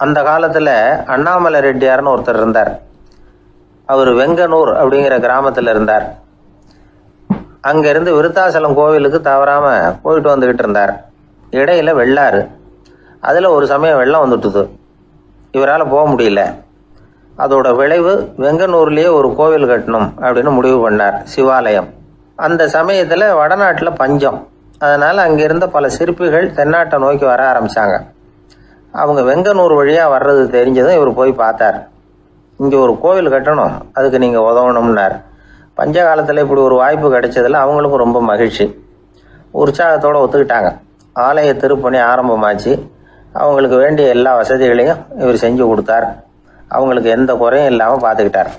அந்த காலத்தில் அண்ணாமலை ரெட்டியார்னு ஒருத்தர் இருந்தார். அவர் வெங்கனூர் அப்படிங்கிற கிராமத்தில் இருந்தார். அங்கேருந்து விருத்தாசலம் கோவிலுக்கு தவறாமல் போயிட்டு வந்துக்கிட்டு இருந்தார். இடையில வெள்ளாறு, அதில் ஒரு சமயம் வெள்ளம் வந்துட்டுது. இவரால் போக முடியல. அதோட விளைவு வெங்கனூர்லேயே ஒரு கோவில் கட்டணும் அப்படின்னு முடிவு பண்ணார், சிவாலயம். அந்த சமயத்தில் வடநாட்டில் பஞ்சம். அதனால் அங்கிருந்த பல சிற்பிகள் தென்னாட்டை நோக்கி வர ஆரம்பித்தாங்க. அவங்க வெங்கனூர் வழியாக வர்றது தெரிஞ்சதும் இவர் போய் பார்த்தார். இங்கே ஒரு கோவில் கட்டணும், அதுக்கு நீங்கள் உதவணும்னார். பஞ்ச காலத்தில் இப்படி ஒரு வாய்ப்பு கிடைச்சதில் அவங்களுக்கும் ரொம்ப மகிழ்ச்சி. உற்சாகத்தோடு ஒத்துக்கிட்டாங்க. ஆலய திருப்பணி ஆரம்பமாச்சு. அவங்களுக்கு வேண்டிய எல்லா வசதிகளையும் இவர் செஞ்சு கொடுத்தார். அவங்களுக்கு எந்த குறையும் இல்லாமல் பார்த்துக்கிட்டார்.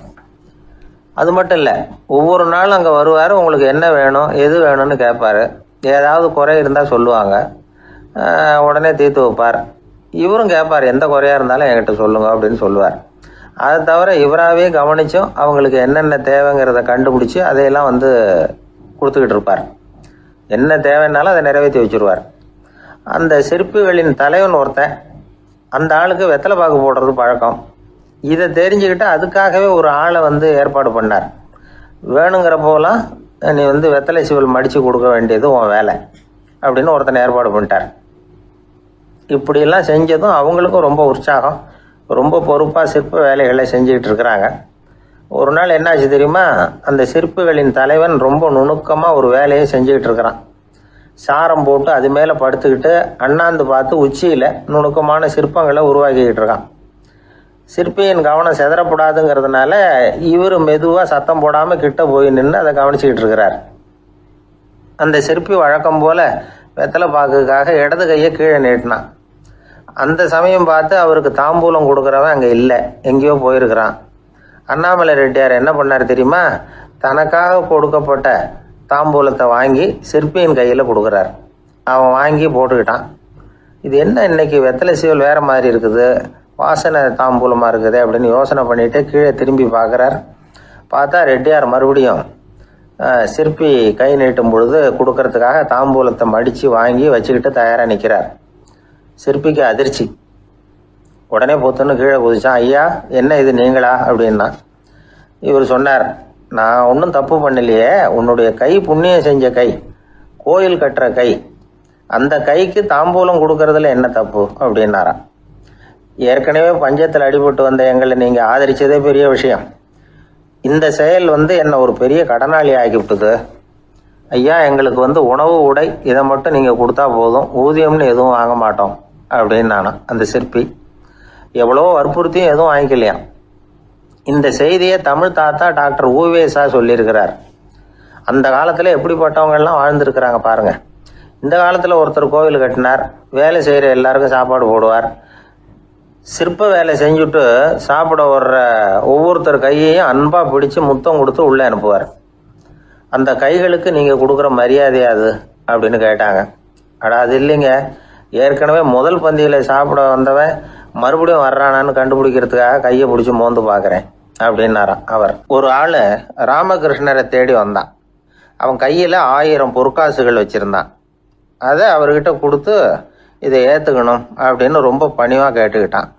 அது மட்டும் இல்லை, ஒவ்வொரு நாளும் அங்கே வருவார். உங்களுக்கு என்ன வேணும், எது வேணும்னு கேட்பார். ஏதாவது குறை இருந்தால் சொல்லுவாங்க, உடனே தீர்த்து வைப்பார். இவரும் கேட்பார், எந்த குறையாக இருந்தாலும் என்கிட்ட சொல்லுங்க அப்படின்னு சொல்லுவார். அதை தவிர இவராகவே கவனிச்சும் அவங்களுக்கு என்னென்ன தேவைங்கிறத கண்டுபிடிச்சி அதையெல்லாம் கொடுத்துக்கிட்டு இருப்பார். என்ன தேவைன்னாலும் அதை நிறைவேற்றி வச்சுருவார். அந்த சிற்பிகளின் தலைவன் ஒருத்தன், அந்த ஆளுக்கு வெத்தலை பாக்கு போடுறது பழக்கம். இதை தெரிஞ்சுக்கிட்டு அதுக்காகவே ஒரு ஆளை ஏற்பாடு பண்ணார். வேணுங்கிறப்போலாம் நீ வெத்தலை சிவல் மடித்து கொடுக்க வேண்டியது உன் வேலை அப்படின்னு ஒருத்தனை ஏற்பாடு பண்ணிட்டார். இப்படியெல்லாம் செஞ்சதும் அவங்களுக்கும் ரொம்ப உற்சாகம். ரொம்ப பொறுப்பாக சிற்ப வேலைகளை செஞ்சுக்கிட்டு இருக்கிறாங்க. ஒரு நாள் என்னாச்சு தெரியுமா? அந்த சிற்பிகளின் தலைவன் ரொம்ப நுணுக்கமாக ஒரு வேலையை செஞ்சுக்கிட்டு இருக்கிறான். சாரம் போட்டு அது மேலே படுத்துக்கிட்டு அண்ணாந்து பார்த்து உச்சியில் நுணுக்கமான சிற்பங்களை உருவாக்கிக்கிட்டு இருக்கான். சிற்பியின் கவனம் செதறப்படாதுங்கிறதுனால இவர் மெதுவாக சத்தம் போடாமல் கிட்ட போய் நின்று அதை கவனிச்சுக்கிட்டு இருக்கிறார். அந்த சிற்பி வழக்கம் போல் வெத்தலை பாக்குக்காக இடது கையை கீழே நீட்டினான். அந்த சமயம் பார்த்து அவருக்கு தாம்பூலம் கொடுக்குறவன் அங்கே இல்லை, எங்கேயோ போயிருக்கிறான். அண்ணாமலை ரெட்டியார் என்ன பண்ணார் தெரியுமா? தனக்காக கொடுக்கப்பட்ட தாம்பூலத்தை வாங்கி சிற்பியின் கையில் கொடுக்குறார். அவன் வாங்கி போட்டுக்கிட்டான். இது என்ன இன்னைக்கு வெத்தலை சீவல் வேறு மாதிரி இருக்குது, வாசனை தாம்பூலமாக இருக்குது அப்படின்னு யோசனை பண்ணிவிட்டு கீழே திரும்பி பார்க்குறார். பார்த்தா ரெட்டியார் மறுபடியும் சிற்பி கை நீட்டும் பொழுது கொடுக்கறதுக்காக தாம்பூலத்தை மடித்து வாங்கி வச்சுக்கிட்டு தயாராக நிற்கிறார். சிற்பிக்கு அதிர்ச்சி. உடனே பொத்துன்னு கீழே குதிச்சான். ஐயா, என்ன இது நீங்களா அப்படின்னா. இவர் சொன்னார், நான் ஒன்றும் தப்பு பண்ணலையே, உன்னுடைய கை புண்ணியம் செஞ்ச கை, கோயில் கட்டுற கை, அந்த கைக்கு தாம்பூலம் கொடுக்கறதுல என்ன தப்பு அப்படின்னாராம். ஏற்கனவே பஞ்சத்தில் அடிபட்டு வந்த எங்களை நீங்கள் ஆதரித்ததே பெரிய விஷயம். இந்த செயல் என்னை ஒரு பெரிய கடனாளி ஆகிவிட்டுது. ஐயா, எங்களுக்கு உணவு உடை இதை மட்டும் நீங்கள் கொடுத்தா போதும், ஊதியம்னு எதுவும் வாங்க மாட்டோம் அப்படின்னு நானும். அந்த சிற்பி எவ்வளோ வற்புறுத்தியும் எதுவும் வாங்கிக்கலையாம். இந்த செய்தியை தமிழ் தாத்தா டாக்டர் ஊவேசா சொல்லியிருக்கிறார். அந்த காலத்தில் எப்படிப்பட்டவங்கெல்லாம் வாழ்ந்துருக்கிறாங்க பாருங்க. இந்த காலத்தில் ஒருத்தர் கோவில் கட்டினார், வேலை செய்கிற எல்லாருக்கும் சாப்பாடு போடுவார். சிற்ப வேலை செஞ்சுட்டு சாப்பிட வர்ற ஒவ்வொருத்தர் கையையும் அன்பாக பிடிச்சி முத்தம் கொடுத்து உள்ளே அனுப்புவார். அந்த கைகளுக்கு நீங்கள் கொடுக்குற மரியாதையாது அப்படின்னு கேட்டாங்க. அது இல்லைங்க, ஏற்கனவே முதல் பந்தியில் சாப்பிட வந்தவன் மறுபடியும் வர்றானான்னு கண்டுபிடிக்கிறதுக்காக கையை பிடிச்சி மோந்து பார்க்குறேன் அப்படின்னாராம் அவர். ஒரு ஆள் ராமகிருஷ்ணரை தேடி வந்தான். அவன் கையில் 1000 பொற்காசுகள் வச்சுருந்தான். அதை அவர்கிட்ட கொடுத்து இதை ஏற்றுக்கணும் அப்படின்னு ரொம்ப பணிவாக கேட்டுக்கிட்டான்.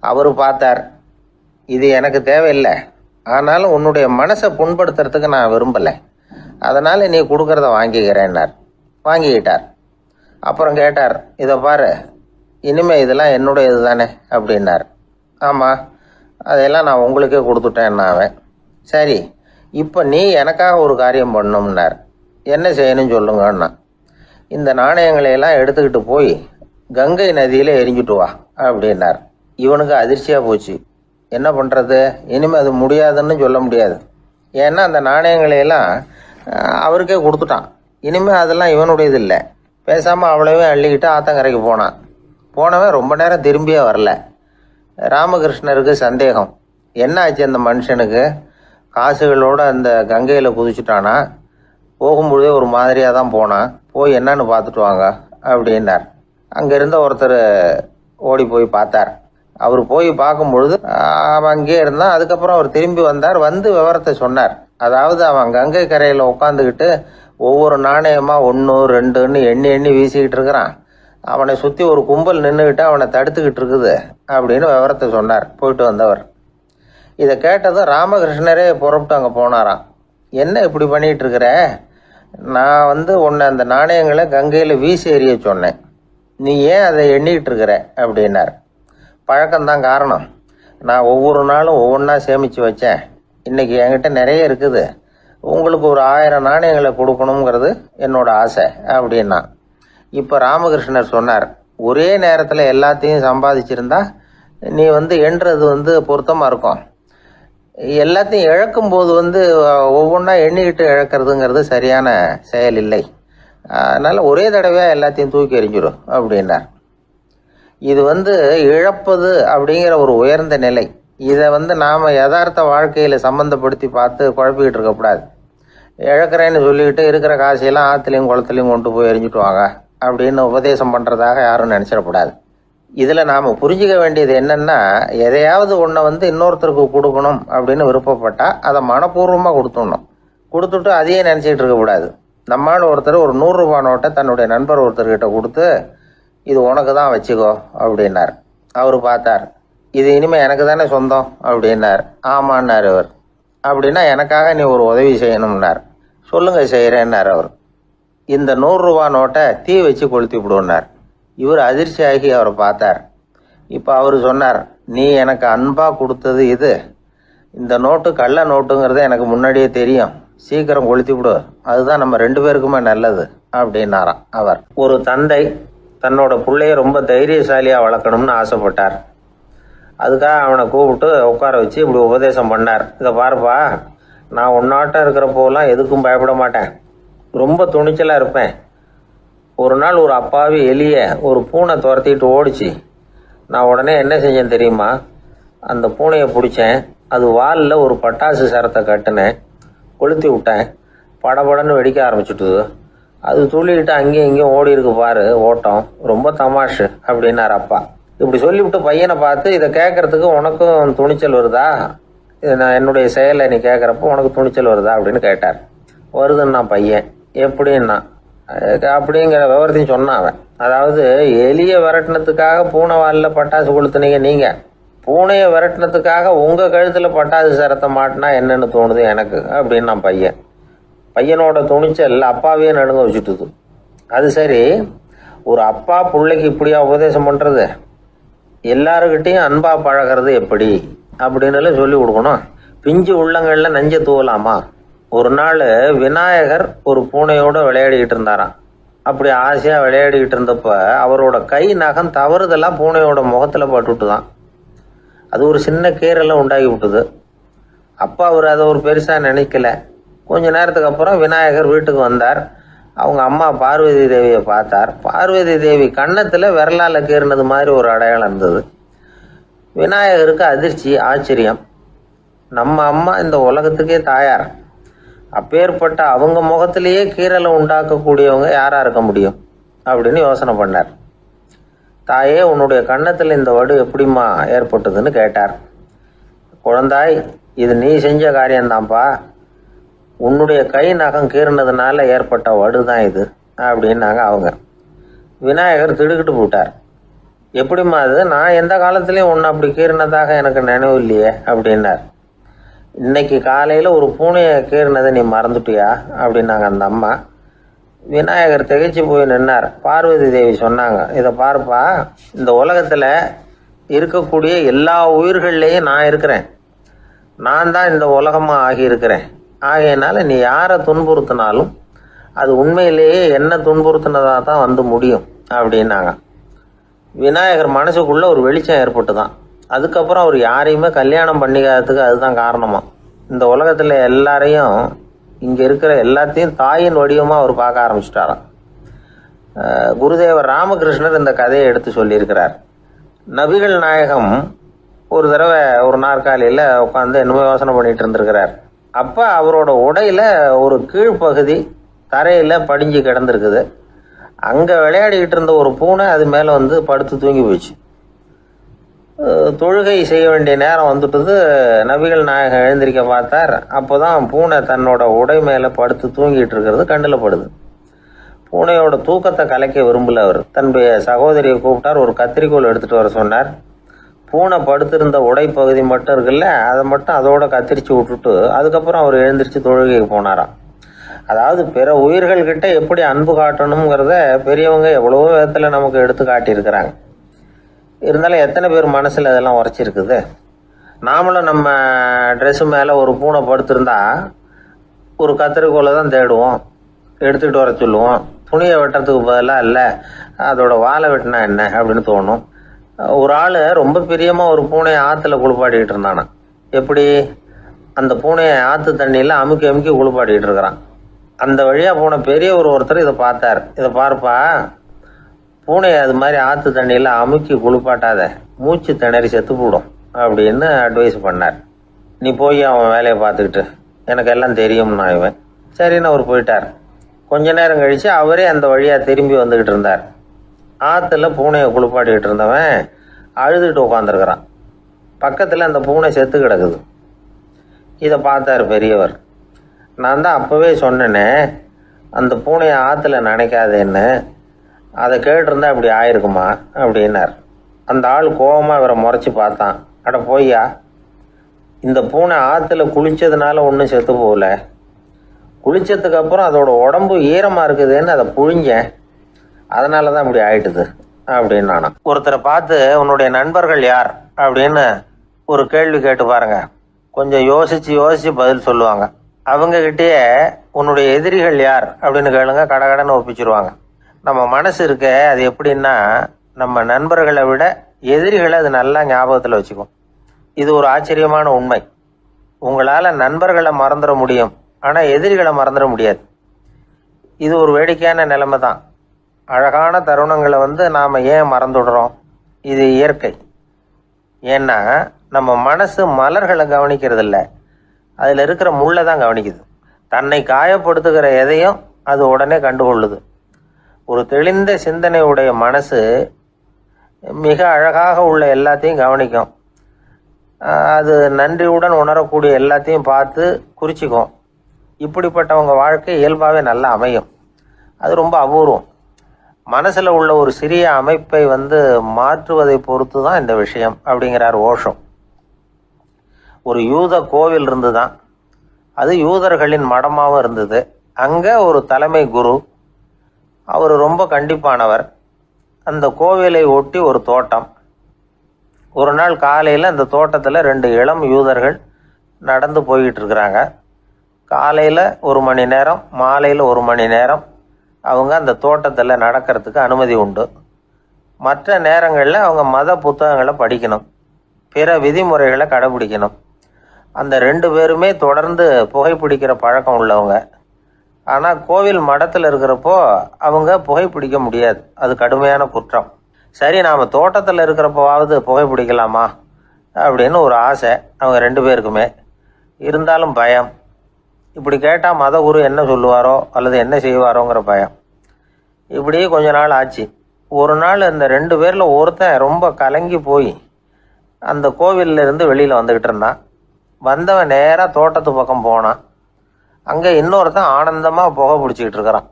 அவர் பார்த்தார், இது எனக்கு தேவையில்லை, ஆனாலும் உன்னுடைய மனசை புண்படுத்துறதுக்கு நான் விரும்பலை, அதனால் நீ கொடுக்குறத வாங்கிக்கிறேன்னார். வாங்கிக்கிட்டார். அப்புறம் கேட்டார், இதை பாரு, இனிமேல் இதெல்லாம் என்னுடையது தானே அப்படின்னார். ஆமாம், அதையெல்லாம் நான் உங்களுக்கே கொடுத்துட்டேன்னா அவன். சரி, இப்போ நீ எனக்காக ஒரு காரியம் பண்ணணும்னார். என்ன செய்யணும்னு சொல்லுங்கன்னா, இந்த நாணயங்களையெல்லாம் எடுத்துக்கிட்டு போய் கங்கை நதியில் எரிஞ்சுட்டு வா அப்படின்னார். இவனுக்கு அதிர்ச்சியாக போச்சு. என்ன பண்ணுறது, இனிமேல் அது முடியாதுன்னு சொல்ல முடியாது. ஏன்னா அந்த நாணயங்களையெல்லாம் அவருக்கே கொடுத்துட்டான். இனிமேல் அதெல்லாம் இவனுடையது இல்லை. பேசாமல் அவ்வளவே அள்ளிக்கிட்டு ஆத்தங்கரைக்கு போனான். போனவன் ரொம்ப நேரம் திரும்பியே வரல. ராமகிருஷ்ணருக்கு சந்தேகம், என்ன ஆச்சு அந்த மனுஷனுக்கு, காசுகளோடு அந்த கங்கையில் குதிச்சுட்டானா, போகும்பொழுதே ஒரு மாதிரியாக தான் போனான், போய் என்னன்னு பார்த்துட்டு வாங்க அப்படின்னார். அங்கே இருந்த ஒருத்தர் ஓடி போய் பார்த்தார். அவர் போய் பார்க்கும் பொழுது அவன் அங்கேயே இருந்தான். அதுக்கப்புறம் அவர் திரும்பி வந்தார். விவரத்தை சொன்னார். அதாவது அவன் கங்கை கரையில் உட்காந்துக்கிட்டு ஒவ்வொரு நாணயமாக 1 2ன்னு எண்ணி வீசிக்கிட்டு இருக்கிறான். அவனை சுற்றி ஒரு கும்பல் நின்றுக்கிட்டு அவனை தடுத்துக்கிட்டு இருக்குது அப்படின்னு விவரத்தை சொன்னார் போயிட்டு வந்தவர். இதை கேட்டதும் ராமகிருஷ்ணரே புறப்பட்டு அங்கே போனாராம். என்ன இப்படி பண்ணிகிட்டு இருக்கிற? நான் உன்னை அந்த நாணயங்களை கங்கையில் வீசி எறிய சொன்னேன், நீ ஏன் அதை எண்ணிக்கிட்டு இருக்கிற அப்படின்னார். பழக்கம்தான் காரணம், நான் ஒவ்வொரு நாளும் ஒவ்வொன்றா சேமித்து வச்சேன், இன்றைக்கி என்கிட்ட நிறைய இருக்குது, உங்களுக்கு ஒரு 1000 நாணயங்களை கொடுக்கணுங்கிறது என்னோட ஆசை அப்படின்னா. இப்போ ராமகிருஷ்ணர் சொன்னார், ஒரே நேரத்தில் எல்லாத்தையும் சம்பாதிச்சிருந்தா நீ எண்ணுறது பொருத்தமாக இருக்கும். எல்லாத்தையும் இழக்கும்போது ஒவ்வொன்றா எண்ணிக்கிட்டு இழக்கிறதுங்கிறது சரியான செயல் இல்லை. அதனால் ஒரே தடவையாக எல்லாத்தையும் தூக்கி எறிஞ்சிடும் அப்படின்னார். இது இழப்பது அப்படிங்கிற ஒரு உயர்ந்த நிலை. இதை நாம் யதார்த்த வாழ்க்கையில் சம்மந்தப்படுத்தி பார்த்து குழப்பிக்கிட்டு இருக்கக்கூடாது. இழக்கிறேன்னு சொல்லிக்கிட்டு இருக்கிற காசையெல்லாம் ஆற்றுலையும் குளத்துலையும் கொண்டு போய் எரிஞ்சிட்டு வாங்க அப்படின்னு உபதேசம் பண்ணுறதாக யாரும் நினச்சிடக்கூடாது. இதில் நாம் புரிஞ்சிக்க வேண்டியது என்னென்னா, எதையாவது ஒன்றை இன்னொருத்தருக்கு கொடுக்கணும் அப்படின்னு விருப்பப்பட்டால் அதை மனப்பூர்வமாக கொடுத்துடணும். கொடுத்துட்டு அதையே நினச்சிக்கிட்டு இருக்கக்கூடாது. நம்மால் ஒருத்தர் ஒரு 100 ரூபா நோட்டை தன்னுடைய நண்பர் ஒருத்தர்கிட்ட கொடுத்து, இது உனக்கு தான் வச்சுக்கோ அப்படின்னார். அவர் பார்த்தார், இது இனிமேல் எனக்கு தானே சொந்தம் அப்படின்னார். ஆமான்னார் அவர். அப்படின்னா எனக்காக நீ ஒரு உதவி செய்யணும்னார். சொல்லுங்க செய்கிறேன்னார் அவர். இந்த 100 ரூபா நோட்டை தீ வச்சு கொளுத்தி விடுன்னார். இவர் அதிர்ச்சியாகி அவரை பார்த்தார். இப்போ அவர் சொன்னார், நீ எனக்கு அன்பாக கொடுத்தது இது, இந்த நோட்டு கள்ள நோட்டுங்கிறது எனக்கு முன்னாடியே தெரியும், சீக்கிரம் கொளுத்தி விடு, அதுதான் நம்ம 2 பேருக்குமே நல்லது அப்படின்னாராம் அவர். ஒரு தந்தை தன்னோட பிள்ளைய ரொம்ப தைரியசாலியாக வளர்க்கணும்னு ஆசைப்பட்டார். அதுக்காக அவனை கூப்பிட்டு உட்கார வச்சு இப்படி உபதேசம் பண்ணார். இதை பாருப்பா, நான் உன்னாட்டம் இருக்கிறப்போலாம் எதுக்கும் பயப்பட மாட்டேன், ரொம்ப துணிச்சலாக இருப்பேன். ஒரு நாள் ஒரு அப்பாவி எலியை ஒரு பூனை துரத்திட்டு ஓடிச்சு. நான் உடனே என்ன செஞ்சேன் தெரியுமா? அந்த பூனையை பிடிச்சேன், அது வாலில் ஒரு பட்டாசு சரத்தை கட்டினேன், கொளுத்தி விட்டேன், படபடன்னு வெடிக்க ஆரம்பிச்சுட்டுது. அது துள்ளிக்கிட்டு அங்கேயும் இங்கேயும் ஓடி இருக்கு பாரு ஓட்டம், ரொம்ப தமாஷு அப்படின்னார் அப்பா. இப்படி சொல்லிவிட்டு பையனை பார்த்து, இதை கேட்கறதுக்கு உனக்கும் துணிச்சல் வருதா, நான் என்னுடைய செயலை நீ கேட்குறப்போ உனக்கு துணிச்சல் வருதா அப்படின்னு கேட்டார். வருதுன்னா பையன். எப்படின்னா அப்படிங்கிற விவரத்தையும் சொன்னான் அவன். அதாவது எலியை விரட்டினத்துக்காக பூனை வாலில் பட்டாசு கொளுத்துனீங்க நீங்கள், பூனையை விரட்டினத்துக்காக உங்கள் கழுத்தில் பட்டாசு சரத்தை மாட்டினா என்னென்னு தோணுது எனக்கு அப்படின்னு நான் பையன். பையனோட துணிச்சல் அப்பாவே நடுங்க வச்சுட்டுது. அது சரி, ஒரு அப்பா பிள்ளைக்கு இப்படியா உபதேசம் பண்ணுறது? எல்லாருக்கிட்டையும் அன்பாக பழகிறது எப்படி அப்படின்னு சொல்லி கொடுக்கணும். பிஞ்சு உள்ளங்களில் நஞ்சை தூவலாமா? ஒரு நாள் விநாயகர் ஒரு பூனையோடு விளையாடிக்கிட்டு இருந்தாராம். அப்படி ஆசையாக விளையாடிக்கிட்டு இருந்தப்ப அவரோட கை நகம் தவறுதெல்லாம் பூனையோட முகத்தில் பட்டுட்டு தான். அது ஒரு சின்ன கீறலை உண்டாகி விட்டுது. அப்பா அவர் அதை ஒரு பெருசாக நினைக்கல. கொஞ்ச நேரத்துக்கு அப்புறம் விநாயகர் வீட்டுக்கு வந்தார். அவங்க அம்மா பார்வதி தேவியை பார்த்தார். பார்வதி தேவி கன்னத்தில் விரலால் கீறினது மாதிரி ஒரு அடையாளம் இருந்தது. விநாயகருக்கு அதிர்ச்சி, ஆச்சரியம். நம்ம அம்மா இந்த உலகத்துக்கே தாயார், அப்பேற்பட்ட அவங்க முகத்திலேயே கீறலை உண்டாக்கக்கூடியவங்க யாராக இருக்க முடியும் அப்படின்னு யோசனை பண்ணார். தாயே, உன்னுடைய கன்னத்தில் இந்த வடு எப்படிம்மா ஏற்பட்டதுன்னு கேட்டார். குழந்தாய், இது நீ செஞ்ச காரியம்தான்ப்பா, உன்னுடைய கை நகம் கீறினதுனால ஏற்பட்ட வடு தான் இது அப்படின்னாங்க அவங்க. விநாயகர் திடுக்கிட்டு போட்டார். எப்படிம்மா அது? நான் எந்த காலத்துலேயும் ஒன்று அப்படி கீறினதாக எனக்கு நினைவு இல்லையே அப்படின்னார். இன்னைக்கு காலையில் ஒரு பூனையை கீறினதை நீ மறந்துட்டியா அப்படின்னாங்க அந்த அம்மா. விநாயகர் திகைச்சு போய் நின்னார். பார்வதி தேவி சொன்னாங்க, இதை பாருப்பா, இந்த உலகத்தில் இருக்கக்கூடிய எல்லா உயிர்கள்லேயும் நான் இருக்கிறேன், நான் தான் இந்த உலகமாக ஆகியிருக்கிறேன். ஆகையினால நீ யாரை துன்புறுத்தினாலும் அது உண்மையிலேயே என்ன துன்புறுத்தினதாக தான் முடியும் அப்படின்னாங்க. விநாயகர் மனசுக்குள்ளே ஒரு வெளிச்சம் ஏற்பட்டு தான். அதுக்கப்புறம் அவர் யாரையுமே கல்யாணம் பண்ணிக்காததுக்கு அதுதான் காரணமா. இந்த உலகத்தில் எல்லாரையும், இங்கே இருக்கிற எல்லாத்தையும் தாயின் வடிவமாக அவர் பார்க்க ஆரம்பிச்சிட்டாராம். குருதேவர் ராமகிருஷ்ணர் இந்த கதையை எடுத்து சொல்லியிருக்கிறார். நபிகள் நாயகம் ஒரு தடவை ஒரு நாற்காலியில் உட்காந்து என்னமோ யோசனை பண்ணிட்டு இருந்திருக்கிறார். அப்போ அவரோட உடையில ஒரு கீழ்ப்பகுதி தரையில் படிஞ்சு கிடந்திருக்குது. அங்கே விளையாடிக்கிட்டு இருந்த ஒரு பூனை அது மேலே படுத்து தூங்கி போயிடுச்சு. தொழுகை செய்ய வேண்டிய நேரம் வந்துட்டது. நபிகள் நாயகம் எழுந்திருக்க பார்த்தார். அப்போ தான் பூனை தன்னோட உடை மேலே படுத்து தூங்கிட்டு இருக்கிறது கண்ணில் படுது. பூனையோட தூக்கத்தை கலைக்க விரும்பல. அவர் தன்னுடைய சகோதரியை கூப்பிட்டார். ஒரு கத்திரிக்கோல் எடுத்துகிட்டு வர சொன்னார். பூனை படுத்திருந்த உடைப்பகுதி மட்டும் இருக்குல்ல, அதை மட்டும் அதோட கத்திரிச்சு விட்டுட்டு அதுக்கப்புறம் அவர் எழுந்திரிச்சு தொழுகைக்கு போனாராம். அதாவது பிற உயிர்கள்கிட்ட எப்படி அன்பு காட்டணுங்கிறத பெரியவங்க எவ்வளவோ விதத்தில் நமக்கு எடுத்து காட்டியிருக்கிறாங்க. இருந்தாலும் எத்தனை பேர் மனசில் அதெல்லாம் உரைச்சிருக்குது. நாமளும் நம்ம ட்ரெஸ்ஸு மேலே ஒரு பூனை படுத்திருந்தா ஒரு கத்திரிக்கோலை தான் தேடுவோம், எடுத்துகிட்டு வர சொல்லுவோம். துணியை வெட்டுறதுக்கு பதிலாக இல்லை அதோட வாழை வெட்டினா என்ன அப்படின்னு தோணும். ஒரு ஆள் ரொம்ப பிரியமாக ஒரு பூனையை ஆற்றுல குளிப்பாட்டிக்கிட்டு இருந்தானா. எப்படி? அந்த பூனையை ஆற்று தண்ணியில் அமுக்கி அமுக்கி குளிப்பாட்டிக்கிட்டு இருக்கிறான். அந்த வழியாக போன பெரியவர் ஒருத்தர் இதை பார்த்தார். இதை பார்ப்பா, பூனையை அது மாதிரி ஆற்று தண்ணியில் அமுக்கி குளிப்பாட்டாத, மூச்சு திணறி செத்து போடும் அப்படின்னு அட்வைஸ் பண்ணார். நீ போய் அவன் வேலையை பார்த்துக்கிட்டு, எனக்கு எல்லாம் தெரியும்னா இவன். சரின்னு அவர் போயிட்டார். கொஞ்ச நேரம் கழித்து அவரே அந்த வழியாக திரும்பி வந்துக்கிட்டு இருந்தார். ஆற்றுல பூனையை குளிப்பாட்டிக்கிட்டு இருந்தவன் அழுதுகிட்டு உட்காந்துருக்கிறான். பக்கத்தில் அந்த பூனை செத்து கிடக்குது. இதை பார்த்தார் பெரியவர். நான் தான் அப்போவே சொன்னேனே அந்த பூனையை ஆற்றுல நினைக்காதேன்னு, அதை கேட்டிருந்தா இப்படி ஆயிருக்குமா அப்படின்னார். அந்த ஆள் கோபமாக இவரை முறைச்சி பார்த்தான். அட போய்யா, இந்த பூனை ஆற்றுல குளித்ததுனால ஒன்றும் செத்து போகல, குளித்ததுக்கு அப்புறம் அதோட உடம்பு ஈரமாக இருக்குதுன்னு அதை புழிஞ்சேன், அதனால தான் இப்படி ஆயிட்டுது அப்படின்னு நானா. ஒருத்தரை பார்த்து உன்னுடைய நண்பர்கள் யார் அப்படின்னு ஒரு கேள்வி கேட்டு பாருங்க. கொஞ்சம் யோசிச்சு பதில் சொல்லுவாங்க. அவங்ககிட்டயே உன்னுடைய எதிரிகள் யார் அப்படின்னு கேளுங்க, கடகடன்னு ஒப்பிச்சிருவாங்க. நம்ம மனசு இருக்க அது எப்படின்னா, நம்ம நண்பர்களை விட எதிரிகளை அது நல்லா ஞாபகத்தில் வச்சுக்கும். இது ஒரு ஆச்சரியமான உண்மை. உங்களால் நண்பர்களை மறந்துட முடியும், ஆனால் எதிரிகளை மறந்துட முடியாது. இது ஒரு வேடிக்கையான நிலைமை தான். அழகான தருணங்களை நாம் ஏன் மறந்துடுறோம்? இது இயற்கை. ஏன்னா நம்ம மனசு மலர்களை கவனிக்கிறது இல்லை, அதில் இருக்கிற முள்ளை தான் கவனிக்குது. தன்னை காயப்படுத்துகிற எதையும் அது உடனே கண்டுகொள்ளுது. ஒரு தெளிந்த சிந்தனையுடைய மனசு மிக அழகாக உள்ள எல்லாத்தையும் கவனிக்கும். அது நன்றியுடன் உணரக்கூடிய எல்லாத்தையும் பார்த்து குறிச்சிக்கும். இப்படிப்பட்டவங்க வாழ்க்கை இயல்பாகவே நல்லா அமையும். அது ரொம்ப அபூர்வம். மனசில் உள்ள ஒரு சிறிய அமைப்பை மாற்றுவதை பொறுத்து தான் இந்த விஷயம் அப்படிங்கிறார் ஓஷோ. ஒரு யூத கோவில் இருந்து தான், அது யூதர்களின் மடமாகவும் இருந்தது. அங்கே ஒரு தலைமை குரு, அவர் ரொம்ப கண்டிப்பானவர். அந்த கோவிலை ஒட்டி ஒரு தோட்டம். ஒரு நாள் காலையில் அந்த தோட்டத்தில் 2 இளம் யூதர்கள் நடந்து போய்கிட்டு இருக்கிறாங்க. காலையில் 1 மணி நேரம், மாலையில் 1 மணி நேரம் அவங்க அந்த தோட்டத்தில் நடக்கிறதுக்கு அனுமதி உண்டு. மற்ற நேரங்களில் அவங்க மத புத்தகங்களை படிக்கணும், பிற விதிமுறைகளை கடைபிடிக்கணும். அந்த 2 பேருமே தொடர்ந்து புகைப்பிடிக்கிற பழக்கம் உள்ளவங்க. ஆனால் கோவில் மடத்தில் இருக்கிறப்போ அவங்க புகைப்பிடிக்க முடியாது, அது கடுமையான குற்றம். சரி, நாம் தோட்டத்தில் இருக்கிறப்போவாவது புகைப்பிடிக்கலாமா அப்படின்னு ஒரு ஆசை அவங்க 2 பேருக்குமே. இருந்தாலும் பயம். இப்படி கேட்டால் மதகுரு என்ன சொல்லுவாரோ அல்லது என்ன செய்வாரோங்கிற பயம். இப்படி கொஞ்ச நாள் ஆச்சு. ஒரு நாள் இந்த 2 பேரில் ஒருத்தன் ரொம்ப கலங்கி போய் அந்த கோவிலில் இருந்து வெளியில் வந்துக்கிட்டு இருந்தான். வந்தவன் நேராக தோட்டத்து பக்கம் போனான். அங்கே இன்னொருத்தன் ஆனந்தமாக புகை பிடிச்சிக்கிட்டு இருக்கிறான்.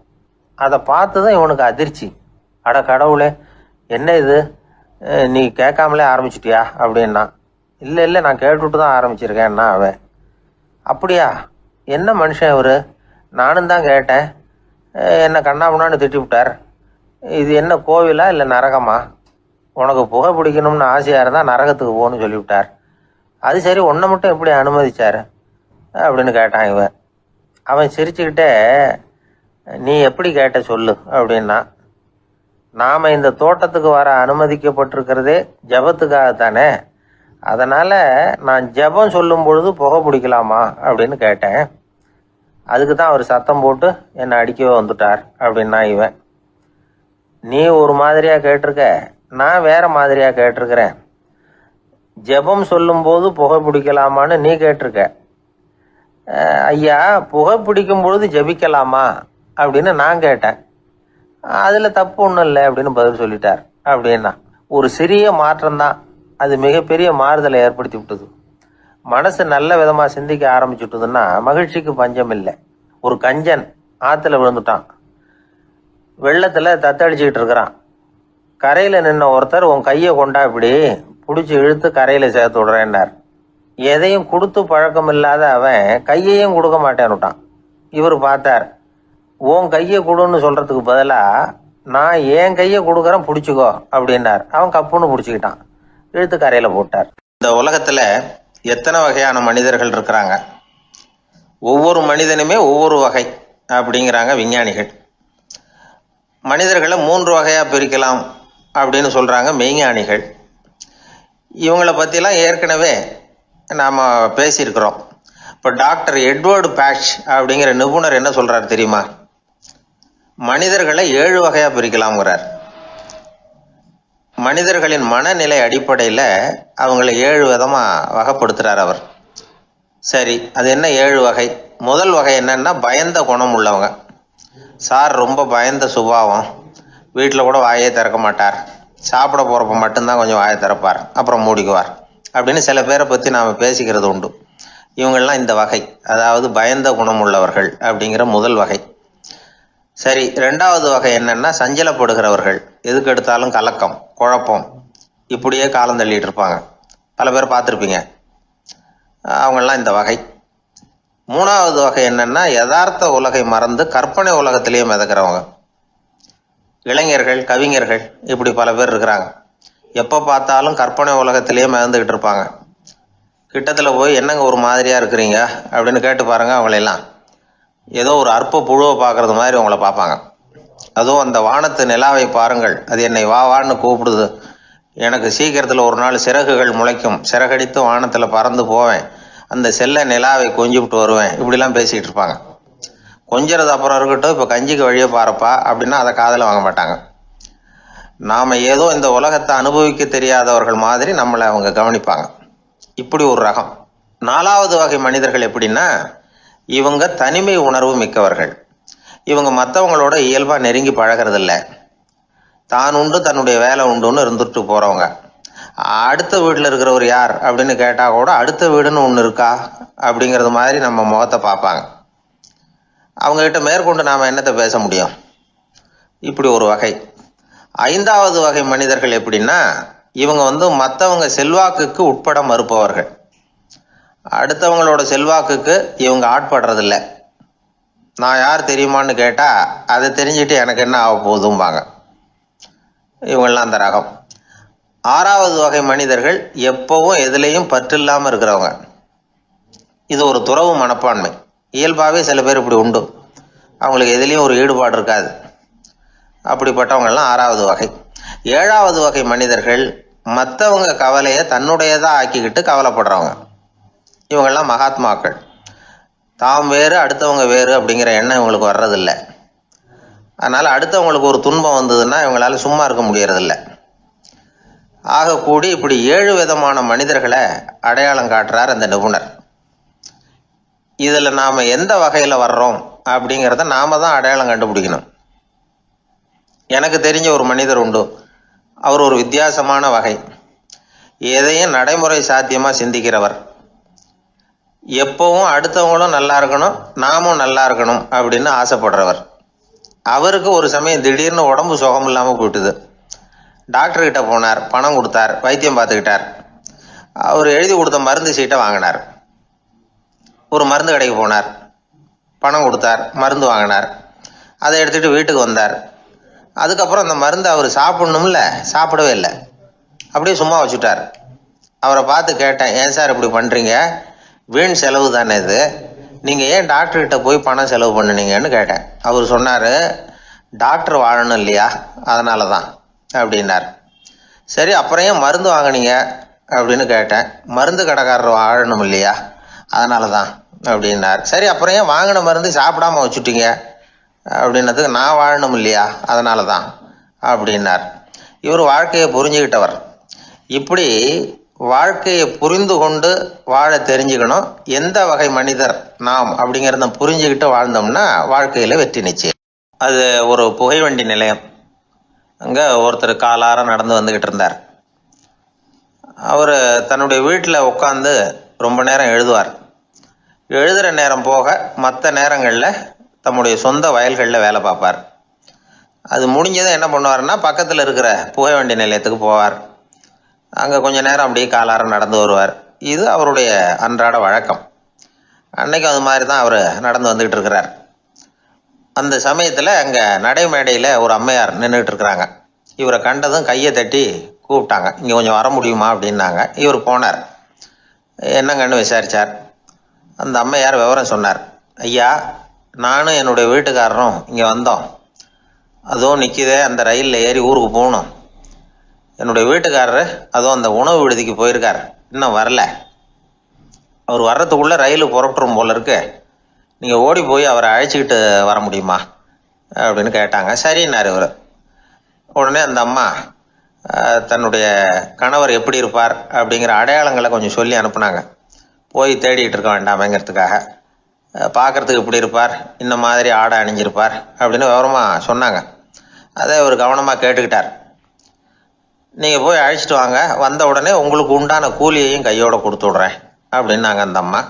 அதை பார்த்து தான் இவனுக்கு அதிர்ச்சி. அட கடவுளே, என்ன இது, நீ கேட்காமலே ஆரம்பிச்சிட்டியா அப்படின்னா. இல்லை நான் கேட்டுவிட்டு தான் ஆரம்பிச்சிருக்கேன்னா அவன். அப்படியா, என்ன மனுஷன் இவர், நானும் தான் கேட்டேன், என்னை கண்ணாமுன்னான்னு திட்டி விட்டார். இது என்ன கோவிலா இல்லை நரகமா? உனக்கு புகை பிடிக்கணும்னு ஆசையாக இருந்தால் நரகத்துக்கு போகணும்னு சொல்லிவிட்டார். அது சரி, உன்னை மட்டும் எப்படி அனுமதிச்சார் அப்படின்னு கேட்டான் இவன். அவன் சிரிச்சுக்கிட்டே, நீ எப்படி கேட்ட சொல்லு அப்படின்னா. நாம் இந்த தோட்டத்துக்கு வர அனுமதிக்கப்பட்டிருக்கிறதே ஜபத்துக்காகத்தானே, அதனால் நான் ஜபம் சொல்லும் பொழுது புகை பிடிக்கலாமா அப்படின்னு கேட்டேன். அதுக்கு தான் அவர் சத்தம் போட்டு என்னை அடிக்கவே வந்துட்டார் அப்படின்னா இவன். நீ ஒரு மாதிரியாக கேட்டிருக்க, நான் வேற மாதிரியாக கேட்டிருக்கிறேன். ஜெபம் சொல்லும்போது புகை பிடிக்கலாமான்னு நீ கேட்டிருக்க. ஐயா, புகை பிடிக்கும் பொழுது ஜெபிக்கலாமா அப்படின்னு நான் கேட்டேன். அதில் தப்பு ஒன்றும் இல்லை அப்படின்னு பதில் சொல்லிட்டார் அப்படின்னா. ஒரு சிறிய மாற்றம்தான் அது மிகப்பெரிய மாறுதலை ஏற்படுத்தி விட்டது. மனசு நல்ல விதமாக சிந்திக்க ஆரம்பிச்சுட்டுதுன்னா மகிழ்ச்சிக்கு பஞ்சம் இல்லை. ஒரு கஞ்சன் ஆற்றுல விழுந்துட்டான். வெள்ளத்தில் தத்தளிச்சுக்கிட்டு இருக்கிறான். கரையில் நின்ன ஒருத்தர் உன் கையை கொண்டா இப்படி பிடிச்சி இழுத்து கரையில் சேர்த்து விடுறேன்னார். எதையும் கொடுத்து பழக்கம் இல்லாத அவன் கையையும் கொடுக்க மாட்டேன்னுட்டான். இவர் பார்த்தார், உன் கையை கொடுன்னு சொல்கிறதுக்கு பதிலாக நான் என் கையை கொடுக்குறேன் பிடிச்சிக்கோ அப்படின்னார். அவன் கப்புன்னு பிடிச்சிக்கிட்டான், இழுத்து கரையில் போட்டார். இந்த உலகத்தில் எத்தனை வகையான மனிதர்கள் இருக்கிறாங்க, ஒவ்வொரு மனிதனுமே ஒவ்வொரு வகை அப்படிங்கிறாங்க விஞ்ஞானிகள். மனிதர்களை 3 வகையாக பிரிக்கலாம் அப்படின்னு சொல்கிறாங்க மெய்ஞானிகள். இவங்களை பற்றிலாம் ஏற்கனவே நாம் பேசியிருக்கிறோம். இப்போ டாக்டர் எட்வர்டு பேட்ச் அப்படிங்கிற நிபுணர் என்ன சொல்கிறார் தெரியுமா? மனிதர்களை 7 வகையாக பிரிக்கலாம்ங்கிறார். மனிதர்களின் மனநிலை அடிப்படையில் அவங்கள 7 விதமாக வகைப்படுத்துகிறார் அவர். சரி, அது என்ன 7 வகை? முதல் வகை என்னன்னா பயந்த குணம் உள்ளவங்க. சார் ரொம்ப பயந்த சுபாவம், வீட்டில் கூட வாயே திறக்க மாட்டார், சாப்பிட போகிறப்ப மட்டும்தான் கொஞ்சம் வாயை திறப்பார், அப்புறம் மூடிக்குவார் அப்படின்னு சில பேரை பற்றி நாம் பேசிக்கிறது உண்டு. இவங்கெல்லாம் இந்த வகை, அதாவது பயந்த குணம் உள்ளவர்கள் அப்படிங்கிற முதல் வகை. சரி, 2வது வகை என்னன்னா சஞ்சலப்படுகிறவர்கள், எதுக்கு எடுத்தாலும் கலக்கம் குழப்பம், இப்படியே காலம் தள்ளிட்டு இருப்பாங்க. பல பேர் பார்த்துருப்பீங்க. அவங்கெல்லாம் இந்த வகை. 3வது வகை என்னன்னா யதார்த்த உலகை மறந்து கற்பனை உலகத்திலேயே மிதக்கிறவங்க. இளைஞர்கள், கவிஞர்கள், இப்படி பல பேர் இருக்கிறாங்க. எப்போ பார்த்தாலும் கற்பனை உலகத்திலேயே மிதந்துக்கிட்டு இருப்பாங்க. கிட்டத்தில் போய் என்னங்க ஒரு மாதிரியாக இருக்கிறீங்க அப்படின்னு கேட்டு பாருங்க, அவங்களெல்லாம் ஏதோ ஒரு அற்ப புழுவை பார்க்கறது மாதிரி அவங்கள பார்ப்பாங்க. அதுவும் அந்த வானத்து நிலாவை பாருங்கள், அது என்னை வா வான்னு கூப்பிடுது, எனக்கு சீக்கிரத்தில் ஒரு நாள் சிறகுகள் முளைக்கும், சிறகடித்து வானத்தில் பறந்து போவேன், அந்த செல்ல நிலாவை கொஞ்சிவிட்டு வருவேன், இப்படிலாம் பேசிகிட்டு இருப்பாங்க. கொஞ்சிறது அப்புறம் இருக்கட்டும், இப்போ கஞ்சிக்கு வழியே பாருப்பா அப்படின்னா அதை காதில் வாங்க மாட்டாங்க. நாம் ஏதோ இந்த உலகத்தை அனுபவிக்க தெரியாதவர்கள் மாதிரி நம்மளை அவங்க கவனிப்பாங்க. இப்படி ஒரு ரகம். 4வது வகை மனிதர்கள் எப்படின்னா, இவங்க தனிமை உணர்வு மிக்கவர்கள். இவங்க மற்றவங்களோட இயல்பாக நெருங்கி பழகிறதில்ல, தான் உண்டு தன்னுடைய வேலை உண்டுன்னு இருந்துட்டு போகிறவங்க. அடுத்த வீட்டில் இருக்கிறவர் யார் அப்படின்னு கேட்டால் கூட அடுத்த வீடுன்னு ஒன்று இருக்கா அப்படிங்கிறது மாதிரி நம்ம முகத்தை பார்ப்பாங்க. அவங்ககிட்ட மேற்கொண்டு நாம் என்னத்தை பேச முடியும்? இப்படி ஒரு வகை. 5வது வகை மனிதர்கள் எப்படின்னா, இவங்க மற்றவங்க செல்வாக்குக்கு உட்பட மறுப்பவர்கள். அடுத்தவங்களோட செல்வாக்குக்கு இவங்க ஆட்படுறதில்ல. நான் யார் தெரியுமான்னு கேட்டால் அதை தெரிஞ்சுட்டு எனக்கு என்ன ஆக போகுதும்பாங்க. இவங்கெல்லாம் அந்த ரகம். 6வது வகை மனிதர்கள் எப்பவும் எதுலேயும் பற்றில்லாமல் இருக்கிறவங்க. இது ஒரு துறவு மனப்பான்மை. இயல்பாகவே சில பேர் இப்படி உண்டு, அவங்களுக்கு எதுலேயும் ஒரு ஈடுபாடு இருக்காது. அப்படிப்பட்டவங்கெல்லாம் 6வது வகை. 7வது வகை மனிதர்கள் மற்றவங்க கவலையை தன்னுடையதாக ஆக்கிக்கிட்டு கவலைப்படுறவங்க. இவங்கெல்லாம் மகாத்மாக்கள். தாம் வேறு அடுத்தவங்க வேறு அப்படிங்கிற எண்ணம் இவங்களுக்கு வர்றதில்லை. அதனால் அடுத்தவங்களுக்கு ஒரு துன்பம் வந்ததுன்னா இவங்களால சும்மா இருக்க முடியறதில்ல. ஆகக்கூடி இப்படி 7 விதமான மனிதர்களை அடையாளம் காட்டுறார் அந்த நிபுணர். இதில் நாம் எந்த வகையில் வர்றோம் அப்படிங்கிறத நாம தான் அடையாளம் கண்டுபிடிக்கணும். எனக்கு தெரிஞ்ச ஒரு மனிதர் உண்டு. அவர் ஒரு வித்தியாசமான வகை. எதையும் நடைமுறை சாத்தியமாக சிந்திக்கிறவர். எப்பவும் அடுத்தவங்களும் நல்லா இருக்கணும், நாமும் நல்லா இருக்கணும் அப்படின்னு ஆசைப்படுறவர். அவருக்கு ஒரு சமயம் திடீர்னு உடம்பு சுகம் இல்லாமல் போயிட்டுது. டாக்டர்கிட்ட போனார், பணம் கொடுத்தார், வைத்தியம் பார்த்துக்கிட்டார். அவர் எழுதி கொடுத்த மருந்து சீட்டை வாங்கினார். ஒரு மருந்து கடைக்கு போனார், பணம் கொடுத்தார், மருந்து வாங்கினார். அதை எடுத்துகிட்டு வீட்டுக்கு வந்தார். அதுக்கப்புறம் அந்த மருந்து அவர் சாப்பிடணும்ல, சாப்பிடவே இல்லை, அப்படியே சும்மா வச்சுட்டார். அவரை பார்த்து கேட்டேன், ஏன் சார் இப்படி பண்ணுறீங்க, வீண் செலவு தானே இது, நீங்கள் ஏன் டாக்டர்கிட்ட போய் பணம் செலவு பண்ணினீங்கன்னு கேட்டேன். அவர் சொன்னார், டாக்டர் வாழணும் இல்லையா, அதனால தான் அப்படின்னார். சரி, அப்புறம் ஏன் மருந்து வாங்கினீங்க அப்படின்னு கேட்டேன். மருந்து கடைக்காரர் வாழணும் இல்லையா, அதனால தான் அப்படின்னார். சரி, அப்புறம் ஏன் வாங்கின மருந்து சாப்பிடாம வச்சுட்டீங்க அப்படின்னதுக்கு, நான் வாழணும் இல்லையா அதனால தான் அப்படின்னார். இவர் வாழ்க்கையை புரிஞ்சுக்கிட்டவர். இப்படி வாழ்க்கையை புரிந்து கொண்டு வாழ தெரிஞ்சுக்கணும். எந்த வகை மனிதர் நாம் அப்படிங்கிறத புரிஞ்சுக்கிட்டு வாழ்ந்தோம்னா வாழ்க்கையில் வெற்றி நிச்சயம். அது ஒரு புகைவண்டி நிலையம். அங்கே ஒருத்தர் காலார நடந்து வந்துக்கிட்டு இருந்தார். அவர் தன்னுடைய வீட்டில் உட்காந்து ரொம்ப நேரம் எழுதுவார். எழுதுகிற நேரம் போக மற்ற நேரங்களில் தம்முடைய சொந்த வயல்களில் வேலை பார்ப்பார். அது முடிஞ்சதும் என்ன பண்ணுவார்னா பக்கத்தில் இருக்கிற புகைவண்டி நிலையத்துக்கு போவார். அங்கே கொஞ்சம் நேரம் அப்படியே காலார நடந்து வருவார். இது அவருடைய அன்றாட வழக்கம். அன்னைக்கும் அது மாதிரி தான் அவர் நடந்து வந்துக்கிட்டு இருக்கிறார். அந்த சமயத்தில் அங்கே நடைமேடையில் ஒரு அம்மையார் நின்றுட்டு இருக்கிறாங்க. இவரை கண்டதும் கையை தட்டி கூப்பிட்டாங்க. இங்கே கொஞ்சம் வர முடியுமா அப்படின்னாங்க. இவர் போனார். என்னங்கன்னு விசாரித்தார். அந்த அம்மையார் விவரம் சொன்னார். ஐயா, நானும் என்னுடைய வீட்டுக்காரரும் இங்கே வந்தோம். அதுவும் நிற்கிதே, அந்த ரயிலில் ஏறி ஊருக்கு போகணும். என்னுடைய வீட்டுக்காரர் அதுவும் அந்த உணவு விடுதிக்கு போயிருக்கார், இன்னும் வரல. அவர் வர்றதுக்குள்ளே ரயில் புறப்பட்டுரும் போல இருக்கு. நீங்கள் ஓடி போய் அவரை அழைச்சிக்கிட்டு வர முடியுமா அப்படின்னு கேட்டாங்க. சரின்னார் இவர். உடனே அந்த அம்மா தன்னுடைய கணவர் எப்படி இருப்பார் அப்படிங்கிற அடையாளங்களை கொஞ்சம் சொல்லி அனுப்புனாங்க. போய் தேடிக்கிட்டு இருக்க வேண்டாமேங்கிறதுக்காக. பார்க்குறதுக்கு எப்படி இருப்பார், இந்த மாதிரி ஆடை அணிஞ்சிருப்பார் அப்படின்னு விவரமாக சொன்னாங்க. அதை இவர் கவனமாக கேட்டுக்கிட்டார். நீங்கள் போய் அழைச்சிட்டு வாங்க, வந்த உடனே உங்களுக்கு உண்டான கூலியையும் கையோடு கொடுத்து விட்றேன் அப்படின்னாங்க அந்த அம்மா.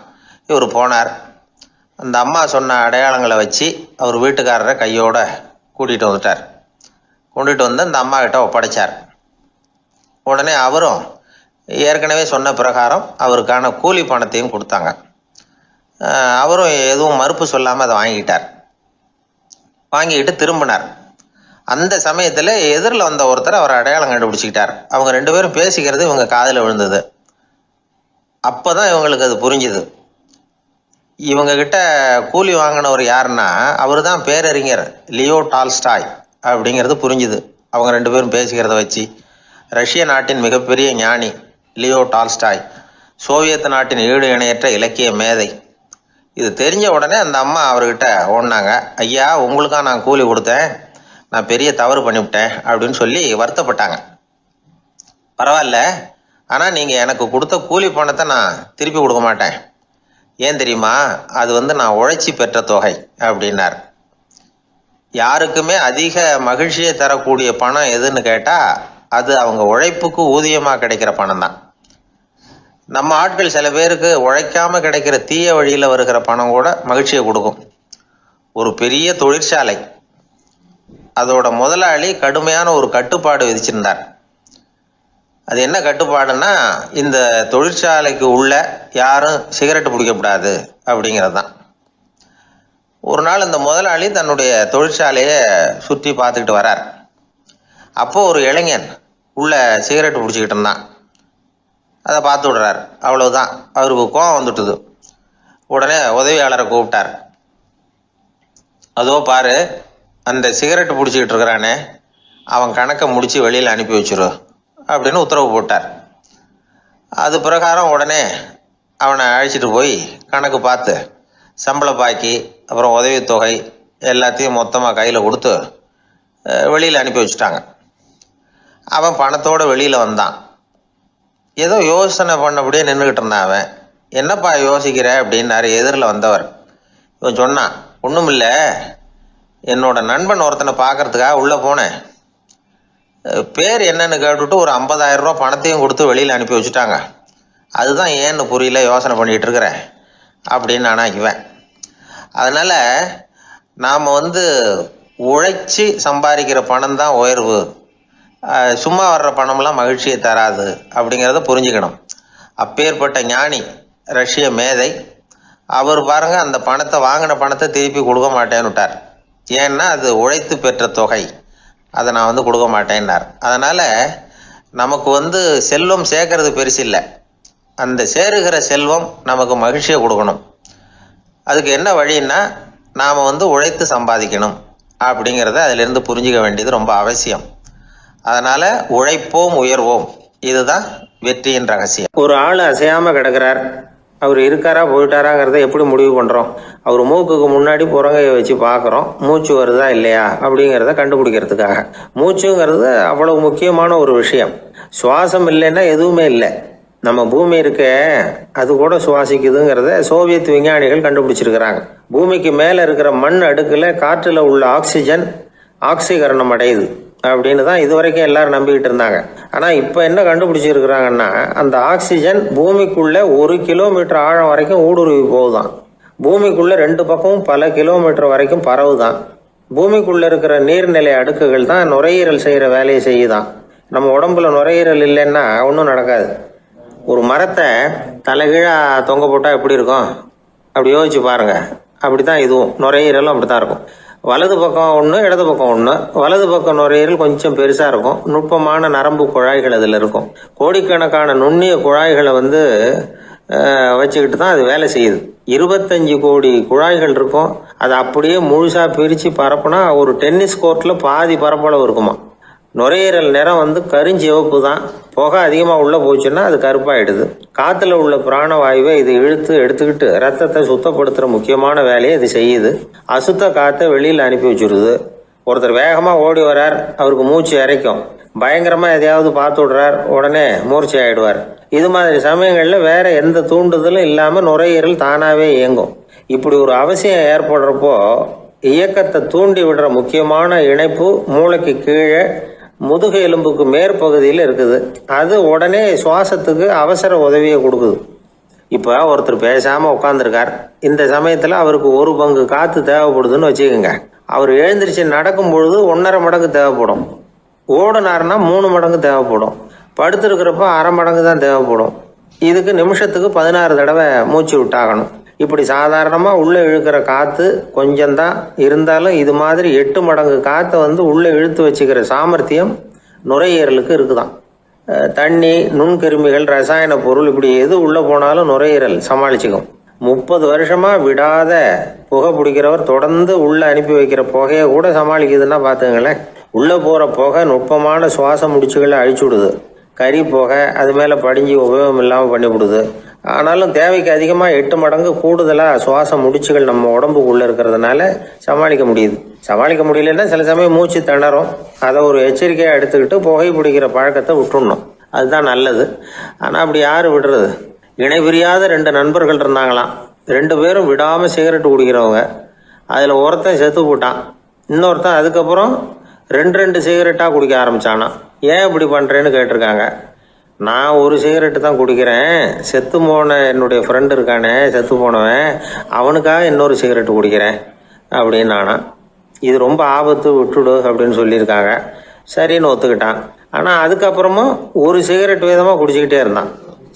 இவர் போனார். அந்த அம்மா சொன்ன அடையாளங்களை வச்சு அவர் வீட்டுக்காரரை கையோட கூட்டிகிட்டு வந்துட்டார். கொண்டுட்டு வந்து அந்த அம்மா கிட்ட ஒப்படைச்சார். உடனே அவரும் ஏற்கனவே சொன்ன பிரகாரம் அவருக்கான கூலி பணத்தையும் கொடுத்தாங்க. அவரும் எதுவும் மறுப்பு சொல்லாமல் அதை வாங்கிக்கிட்டார். வாங்கிக்கிட்டு திரும்பினார். அந்த சமயத்தில் எதிரில் வந்த ஒருத்தர் அவர் அடையாளம் கண்டுபிடிச்சிக்கிட்டார். அவங்க 2 பேரும் பேசிக்கிறது இவங்க காதில் விழுந்தது. அப்போ தான் இவங்களுக்கு அது புரிஞ்சுது. இவங்க கிட்ட கூலி வாங்கினவர் யாருன்னா அவர் தான் பேரறிஞர் லியோ டால்ஸ்டாய் அப்படிங்கிறது புரிஞ்சுது. அவங்க 2 பேரும் பேசிக்கிறத வச்சு ரஷ்ய நாட்டின் மிகப்பெரிய ஞானி லியோ டால்ஸ்டாய், சோவியத் நாட்டின் ஈடு இணையற்ற இலக்கிய மேதை. இது தெரிஞ்ச உடனே அந்த அம்மா அவர்கிட்ட ஓடினாங்க. ஐயா, உங்களுக்காக நான் கூலி கொடுத்தேன், நான் பெரிய தவறு பண்ணிவிட்டேன் அப்படின்னு சொல்லி வருத்தப்பட்டாங்க. பரவாயில்ல, ஆனால் நீங்கள் எனக்கு கொடுத்த கூலி பணத்தை நான் திருப்பி கொடுக்க மாட்டேன். ஏன் தெரியுமா, அது நான் உழைச்சி பெற்ற தொகை அப்படின்னார். யாருக்குமே அதிக மகிழ்ச்சியை தரக்கூடிய பணம் எதுன்னு கேட்டால் அது அவங்க உழைப்புக்கு ஊதியமாக கிடைக்கிற பணம் தான். நம்ம ஆட்கள் சில பேருக்கு உழைக்காமல் கிடைக்கிற தீய வழியில் வருகிற பணம் கூட மகிழ்ச்சியை கொடுக்கும். ஒரு பெரிய தொழிற்சாலை, அதோட முதலாளி கடுமையான ஒரு கட்டுப்பாடு விதிச்சிருந்தார். அது என்ன கட்டுப்பாடுன்னா, இந்த தொழிற்சாலைக்கு உள்ள யாரும் சிகரெட்டு பிடிக்கக்கூடாது அப்படிங்கிறது தான். ஒரு நாள் இந்த முதலாளி தன்னுடைய தொழிற்சாலையை சுற்றி பார்த்துக்கிட்டு வரார். அப்போது ஒரு இளைஞன் உள்ள சிகரெட்டு பிடிச்சிக்கிட்டு இருந்தான். அதை பார்த்து விடுறார். அவ்வளவுதான், அவருக்கு கோபம் வந்துட்டுது. உடனே உதவியாளரை கூப்பிட்டார். அதோ பாரு, அந்த சிகரெட்டு பிடிச்சிக்கிட்டு இருக்கிறானே, அவன் கணக்கை முடித்து வெளியில் அனுப்பி வச்சிரு அப்படின்னு உத்தரவு போட்டார். அது பிரகாரம் உடனே அவனை அழைச்சிட்டு போய் கணக்கு பார்த்து சம்பள பாக்கி அப்புறம் உதவித்தொகை எல்லாத்தையும் மொத்தமாக கையில் கொடுத்து வெளியில் அனுப்பி வச்சுட்டாங்க. அவன் பணத்தோடு வெளியில் வந்தான். ஏதோ யோசனை பண்ணபடியே நின்றுக்கிட்டு இருந்தான். அவன் என்னப்பா யோசிக்கிற அப்படின்னாரு எதிரில் வந்தவர். இவன் சொன்னான், ஒன்றும் இல்லை, என்னோட நண்பன் ஒருத்தனை பார்க்கறதுக்காக உள்ளே போனேன். பேர் என்னன்னு கேட்டுட்டு ஒரு 50,000 ரூபா பணத்தையும் கொடுத்து வெளியில் அனுப்பி வச்சுட்டாங்க. அதுதான் ஏன்னு புரியல, யோசனை பண்ணிகிட்டு இருக்கிறேன் அப்படின்னு நானாக்குவேன். அதனால் நாம் உழைச்சி சம்பாதிக்கிற பணம் தான் உயர்வு, சும்மா வர்ற பணம்லாம் மகிழ்ச்சியை தராது அப்படிங்கிறத புரிஞ்சுக்கணும். அப்பேற்பட்ட ஞானி ரஷ்ய மேதை அவர் பாருங்க, அந்த பணத்தை வாங்கின பணத்தை திருப்பி கொடுக்க மாட்டேன்னு விட்டார். ஏன்னா அது உழைத்து பெற்ற தொகை, அதை நான் கொடுக்க மாட்டேன்னார். அதனால் நமக்கு செல்வம் சேர்க்கறது பெருசு இல்லை, அந்த சேருகிற செல்வம் நமக்கு மகிழ்ச்சியை கொடுக்கணும். அதுக்கு என்ன வழின்னா, நாம் உழைத்து சம்பாதிக்கணும் அப்படிங்கிறத அதிலிருந்து புரிஞ்சிக்க வேண்டியது ரொம்ப அவசியம். அதனால் உழைப்போம் உயர்வோம், இதுதான் வெற்றியின் ரகசியம். ஒரு ஆள் அசையாமல் கிடக்கிறார், அவர் இருக்காரா போயிட்டாராங்கிறத எப்படி முடிவு பண்ணுறோம்? அவர் மூக்குக்கு முன்னாடி புறங்கையை வச்சு பார்க்குறோம், மூச்சு வருதா இல்லையா அப்படிங்கிறத கண்டுபிடிக்கிறதுக்காக. மூச்சுங்கிறது அவ்வளவு முக்கியமான ஒரு விஷயம். சுவாசம் இல்லைன்னா எதுவுமே இல்லை. நம்ம பூமி இருக்க, அது கூட சுவாசிக்குதுங்கிறத சோவியத் விஞ்ஞானிகள் கண்டுபிடிச்சிருக்கிறாங்க. பூமிக்கு மேலே இருக்கிற மண் அடுக்கில் காற்றில் உள்ள ஆக்சிஜன் ஆக்சிகரணம் அடையுது அப்படின்னு தான் இதுவரைக்கும் எல்லாரும் நம்பிக்கிட்டு இருந்தாங்க. ஆனால் இப்போ என்ன கண்டுபிடிச்சிருக்கிறாங்கன்னா, அந்த ஆக்சிஜன் பூமிக்குள்ளே 1 கிலோமீட்டர் ஆழம் வரைக்கும் ஊடுருவி போகுதான். பூமிக்குள்ளே 2 பக்கமும் பல கிலோமீட்டர் வரைக்கும் பரவுதான். பூமிக்குள்ள இருக்கிற நீர்நிலை அடுக்குகள் தான் நுரையீரல் செய்கிற வேலையை செய்யுதான். நம்ம உடம்புல நுரையீரல் இல்லைன்னா ஒன்றும் நடக்காது. ஒரு மரத்தை தலைகீழாக தொங்க போட்டால் எப்படி இருக்கும் அப்படி யோசிச்சு பாருங்க. அப்படி தான் இதுவும் நுரையீரலும் அப்படி தான் இருக்கும். வலது பக்கம் ஒன்று, இடது பக்கம் ஒன்று. வலது பக்கம் நுரையீரல் கொஞ்சம் பெருசாக இருக்கும். நுட்பமான நரம்பு குழாய்கள் அதில் இருக்கும். கோடிக்கணக்கான நுண்ணிய குழாய்களை வச்சுக்கிட்டு தான் அது வேலை செய்யுது. 25 கோடி குழாய்கள் இருக்கும். அதை அப்படியே முழுசாக பிரித்து பரப்புனா ஒரு டென்னிஸ் கோர்ட்டில் பாதி பரப்பளவு இருக்குமா. நுரையீரல் நிறம் கருஞ்சிவப்பு தான். புகை அதிகமாக உள்ளே போச்சுன்னா அது கருப்பாயிடுது. காற்றுல உள்ள பிராணவாயுவை இது இழுத்து எடுத்துக்கிட்டு ரத்தத்தை சுத்தப்படுத்துகிற முக்கியமான வேலையை இது செய்யுது. அசுத்த காற்றை வெளியில் அனுப்பி வச்சுருது. ஒருத்தர் வேகமாக ஓடி வரார், அவருக்கு மூச்சு இறைக்கும். பயங்கரமாக எதையாவது பார்த்து விடுறார், உடனே மூர்ச்சி ஆகிடுவார். இது மாதிரி சமயங்களில் வேற எந்த தூண்டுதலும் இல்லாமல் நுரையீரல் தானாகவே இயங்கும். இப்படி ஒரு அவசியம் ஏற்படுறப்போ இயக்கத்தை தூண்டி விடுற முக்கியமான இணைப்பு மூளைக்கு கீழே முதுகு எலும்புக்கு மேற்பகுதியில் இருக்குது. அது உடனே சுவாசத்துக்கு அவசர உதவியை கொடுக்குது. இப்போ ஒருத்தர் பேசாமல் உட்காந்துருக்கார். இந்த சமயத்தில் அவருக்கு 1 பங்கு காற்று தேவைப்படுதுன்னு வச்சுக்கோங்க. அவர் எழுந்திரிச்சு நடக்கும் பொழுது 1.5 மடங்கு தேவைப்படும். ஓடுனாருன்னா 3 மடங்கு தேவைப்படும். படுத்திருக்கிறப்ப 1/2 மடங்கு தான் தேவைப்படும். இதுக்கு நிமிஷத்துக்கு 16 தடவை மூச்சு விட்டாகணும். இப்படி சாதாரணமாக உள்ளே இழுக்கிற காற்று கொஞ்சம்தான் இருந்தாலும் இது மாதிரி 8 மடங்கு காற்றை உள்ளே இழுத்து வச்சுக்கிற சாமர்த்தியம் நுரையீரலுக்கு இருக்குதான். தண்ணி, நுண்கிருமிகள், ரசாயன பொருள் இப்படி எது உள்ளே போனாலும் நுரையீரல் சமாளிச்சுக்கும். 30 வருஷமாக விடாத புகை பிடிக்கிறவர் தொடர்ந்து உள்ளே அனுப்பி வைக்கிற புகையை கூட சமாளிக்குதுன்னா பார்த்துங்களேன். உள்ளே போகிற புகை நுட்பமான சுவாச முடிச்சுகளை அழிச்சுடுது. கறி புகை அது மேலே படிஞ்சு உபயோகம் இல்லாமல் பண்ணிவிடுது. ஆனாலும் தேவைக்கு அதிகமாக 8 மடங்கு கூடுதலாக சுவாச முடிச்சுகள் நம்ம உடம்புக்குள்ளே இருக்கிறதுனால சமாளிக்க முடியுது. சமாளிக்க முடியலன்னா சில சமயம் மூச்சு திணறும். அதை ஒரு எச்சரிக்கையாக எடுத்துக்கிட்டு புகை பிடிக்கிற பழக்கத்தை விட்டுடணும். அதுதான் நல்லது. ஆனால் அப்படி யார் விடுறது? இணை பிரியாத 2 நண்பர்கள் இருந்தாங்களாம். 2 பேரும் விடாமல் சிகரெட்டு குடிக்கிறவங்க. அதில் ஒருத்தன் செத்து போட்டான். இன்னொருத்தன் அதுக்கப்புறம் 2 சிகரெட்டாக குடிக்க ஆரம்பித்தானா. ஏன் இப்படி பண்ணுறேன்னு கேட்டிருக்காங்க. நான் 1 சிகரெட்டு தான் குடிக்கிறேன். செத்து போன என்னுடைய ஃப்ரெண்டு இருக்கானே, செத்து போனவன், அவனுக்காக இன்னொரு சிகரெட்டு குடிக்கிறேன் அப்படின்னு நானா. இது ரொம்ப ஆபத்து, விட்டுடு அப்படின்னு சொல்லியிருக்காங்க. சரின்னு ஒத்துக்கிட்டான். ஆனால் அதுக்கப்புறமும் 1 சிகரெட் வீதமாக குடிச்சிக்கிட்டே இருந்தான்.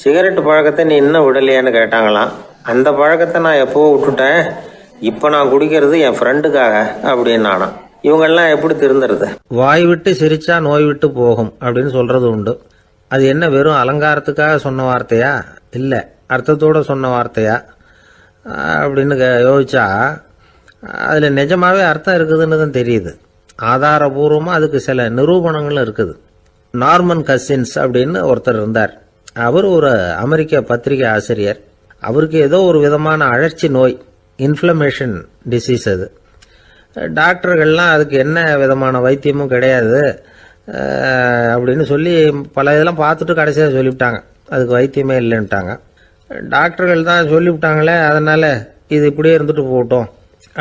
சிகரெட்டு பழக்கத்தை நீ இன்னும் விடலையான்னு கேட்டாங்களாம். அந்த பழக்கத்தை நான் எப்போ விட்டுட்டேன், இப்போ நான் குடிக்கிறது என் ஃப்ரெண்டுக்காக அப்படின்னு நானா. இவங்கெல்லாம் எப்படி திருந்துறது? வாய் விட்டு சிரிச்சா நோய் விட்டு போகும் அப்படின்னு சொல்றது உண்டு. அது என்ன வெறும் அலங்காரத்துக்காக சொன்ன வார்த்தையா, இல்லை அர்த்தத்தோடு சொன்ன வார்த்தையா அப்படின்னு யோசிச்சா அதில் நிஜமாவே அர்த்தம் இருக்குதுன்னு தான் தெரியுது. ஆதாரபூர்வமாக அதுக்கு சில நிரூபணங்களும் இருக்குது. நார்மன் கசின்ஸ் அப்படின்னு ஒருத்தர் இருந்தார். அவர் ஒரு அமெரிக்க பத்திரிகை ஆசிரியர். அவருக்கு ஏதோ ஒரு விதமான அழற்சி நோய், இன்ஃப்ளமேஷன் டிசீஸ். அது டாக்டர்கள்லாம் அதுக்கு என்ன விதமான வைத்தியமும் கிடையாது அப்படின்னு சொல்லி பல இதெல்லாம் பார்த்துட்டு கடைசியாக சொல்லிவிட்டாங்க அதுக்கு வைத்தியமே இல்லைன்ட்டாங்க. டாக்டர்கள் தான் சொல்லிவிட்டாங்களே, அதனால் இது இப்படியே இருந்துட்டு போகட்டும்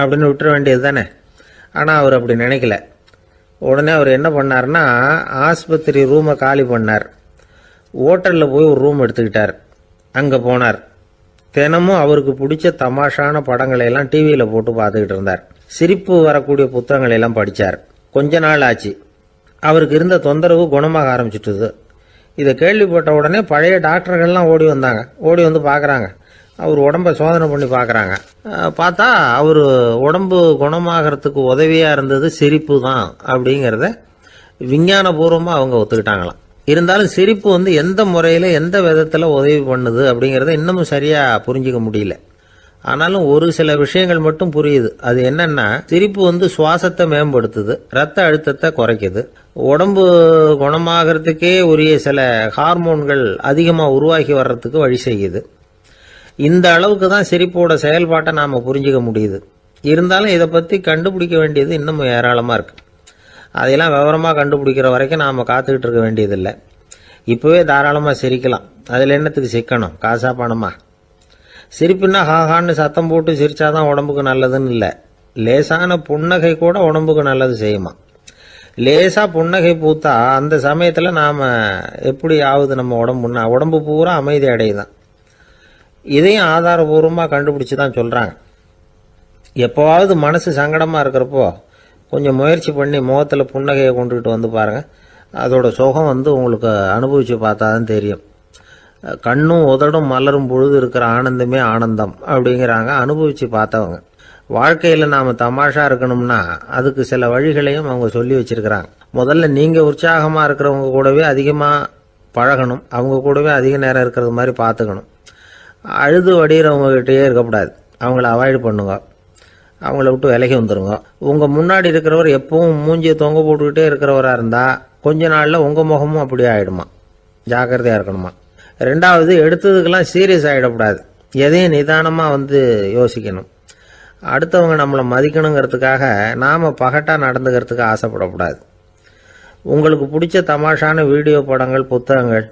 அப்படின்னு விட்டுற வேண்டியது தானே. ஆனால் அவர் அப்படி நினைக்கல. உடனே அவர் என்ன பண்ணார்னா, ஆஸ்பத்திரி ரூமை காலி பண்ணார். ஹோட்டலில் போய் ஒரு ரூம் எடுத்துக்கிட்டார். அங்கே போனார். தினமும் அவருக்கு பிடிச்ச தமாஷான படங்களையெல்லாம் டிவியில் போட்டு பார்த்துக்கிட்டு இருந்தார். சிரிப்பு வரக்கூடிய புத்தகங்களையெல்லாம் படித்தார். கொஞ்ச நாள் ஆச்சு. அவருக்கு இருந்த தொந்தரவு குணமாக ஆரம்பிச்சிட்டுது. இதை கேள்விப்பட்ட உடனே பழைய டாக்டர்கள்லாம் ஓடி வந்தாங்க. ஓடி வந்து பார்க்குறாங்க. அவர் உடம்பை சோதனை பண்ணி பார்க்குறாங்க. பார்த்தா அவர் உடம்பு குணமாகறதுக்கு உதவியாக இருந்தது சிரிப்பு தான் அப்படிங்கிறத விஞ்ஞானபூர்வமாக அவங்க ஒத்துக்கிட்டாங்களாம். இருந்தாலும் சிரிப்பு எந்த முறையில் எந்த விதத்தில் உதவி பண்ணுது அப்படிங்கிறத இன்னமும் சரியாக புரிஞ்சிக்க முடியல. ஆனாலும் ஒரு சில விஷயங்கள் மட்டும் புரியுது. அது என்னன்னா, சிரிப்பு சுவாசத்தை மேம்படுத்துது, ரத்த அழுத்தத்தை குறைக்குது, உடம்பு குணமாகறதுக்கே உரிய சில ஹார்மோன்கள் அதிகமாக உருவாகி வர்றதுக்கு வழி செய்யுது. இந்த அளவுக்கு தான் சிரிப்போட செயல்பாட்டை நாம் புரிஞ்சிக்க முடியுது. இருந்தாலும் இதை பற்றி கண்டுபிடிக்க வேண்டியது இன்னமும் ஏராளமாக இருக்குது. அதையெல்லாம் விவரமாக கண்டுபிடிக்கிற வரைக்கும் நாம் காத்துக்கிட்டு இருக்க வேண்டியதில்லை. இப்போவே தாராளமாக சிரிக்கலாம். அதில் என்னத்துக்கு சிக்கணும்? காசா பணமா? சிரிப்புன்னா ஹாஹான்னு சத்தம் போட்டு சிரிச்சாதான் உடம்புக்கு நல்லதுன்னு இல்லை. லேசான புன்னகை கூட உடம்புக்கு நல்லது செய்யுமா. லேசாக புன்னகை பூத்தா அந்த சமயத்தில் நாம் எப்படி ஆகுது? நம்ம உடம்பு பூரா அமைதி அடையுதான். இதையும் ஆதாரபூர்வமாக கண்டுபிடிச்சி தான் சொல்கிறாங்க. எப்போவாவது மனசு சங்கடமாக இருக்கிறப்போ கொஞ்சம் முயற்சி பண்ணி முகத்தில் புன்னகையை கொண்டுகிட்டு வந்து பாருங்கள். அதோட சுகம் வந்து உங்களுக்கு அனுபவித்து பார்த்தா தான் தெரியும். கண்ணும் உதடும் மலரும் பொழுது இருக்கிற ஆனந்தமே ஆனந்தம் அப்படிங்கிறாங்க அனுபவித்து பார்த்தவங்க. வாழ்க்கையில் நாம் தமாஷா இருக்கணும்னா அதுக்கு சில வழிகளையும் அவங்க சொல்லி வச்சிருக்கிறாங்க. முதல்ல நீங்கள் உற்சாகமாக இருக்கிறவங்க கூடவே அதிகமாக பழகணும், அவங்க கூடவே அதிக நேரம் இருக்கிறது மாதிரி பார்த்துக்கணும். அழுது வடிகிறவங்ககிட்டயே இருக்கக்கூடாது, அவங்கள அவாய்டு பண்ணுங்க, அவங்கள விட்டு விலகி வந்துடுங்க. உங்கள் முன்னாடி இருக்கிறவர் எப்பவும் மூஞ்சியை தொங்க போட்டுக்கிட்டே இருக்கிறவராக இருந்தால் கொஞ்ச நாளில் உங்கள் முகமும் அப்படியே ஆகிடுமா, ஜாக்கிரதையாக இருக்கணுமா. ரெண்டாவது, எடுத்ததுக்கெல்லாம் சீரியஸ் ஆகிடக்கூடாது, எதையும் நிதானமாக வந்து யோசிக்கணும். அடுத்தவங்க நம்மளை மதிக்கணுங்கிறதுக்காக நாம் பகட்டாக நடந்துக்கிறதுக்கு ஆசைப்படக்கூடாது. உங்களுக்கு பிடிச்ச தமாஷான வீடியோ படங்கள், புத்தகங்கள்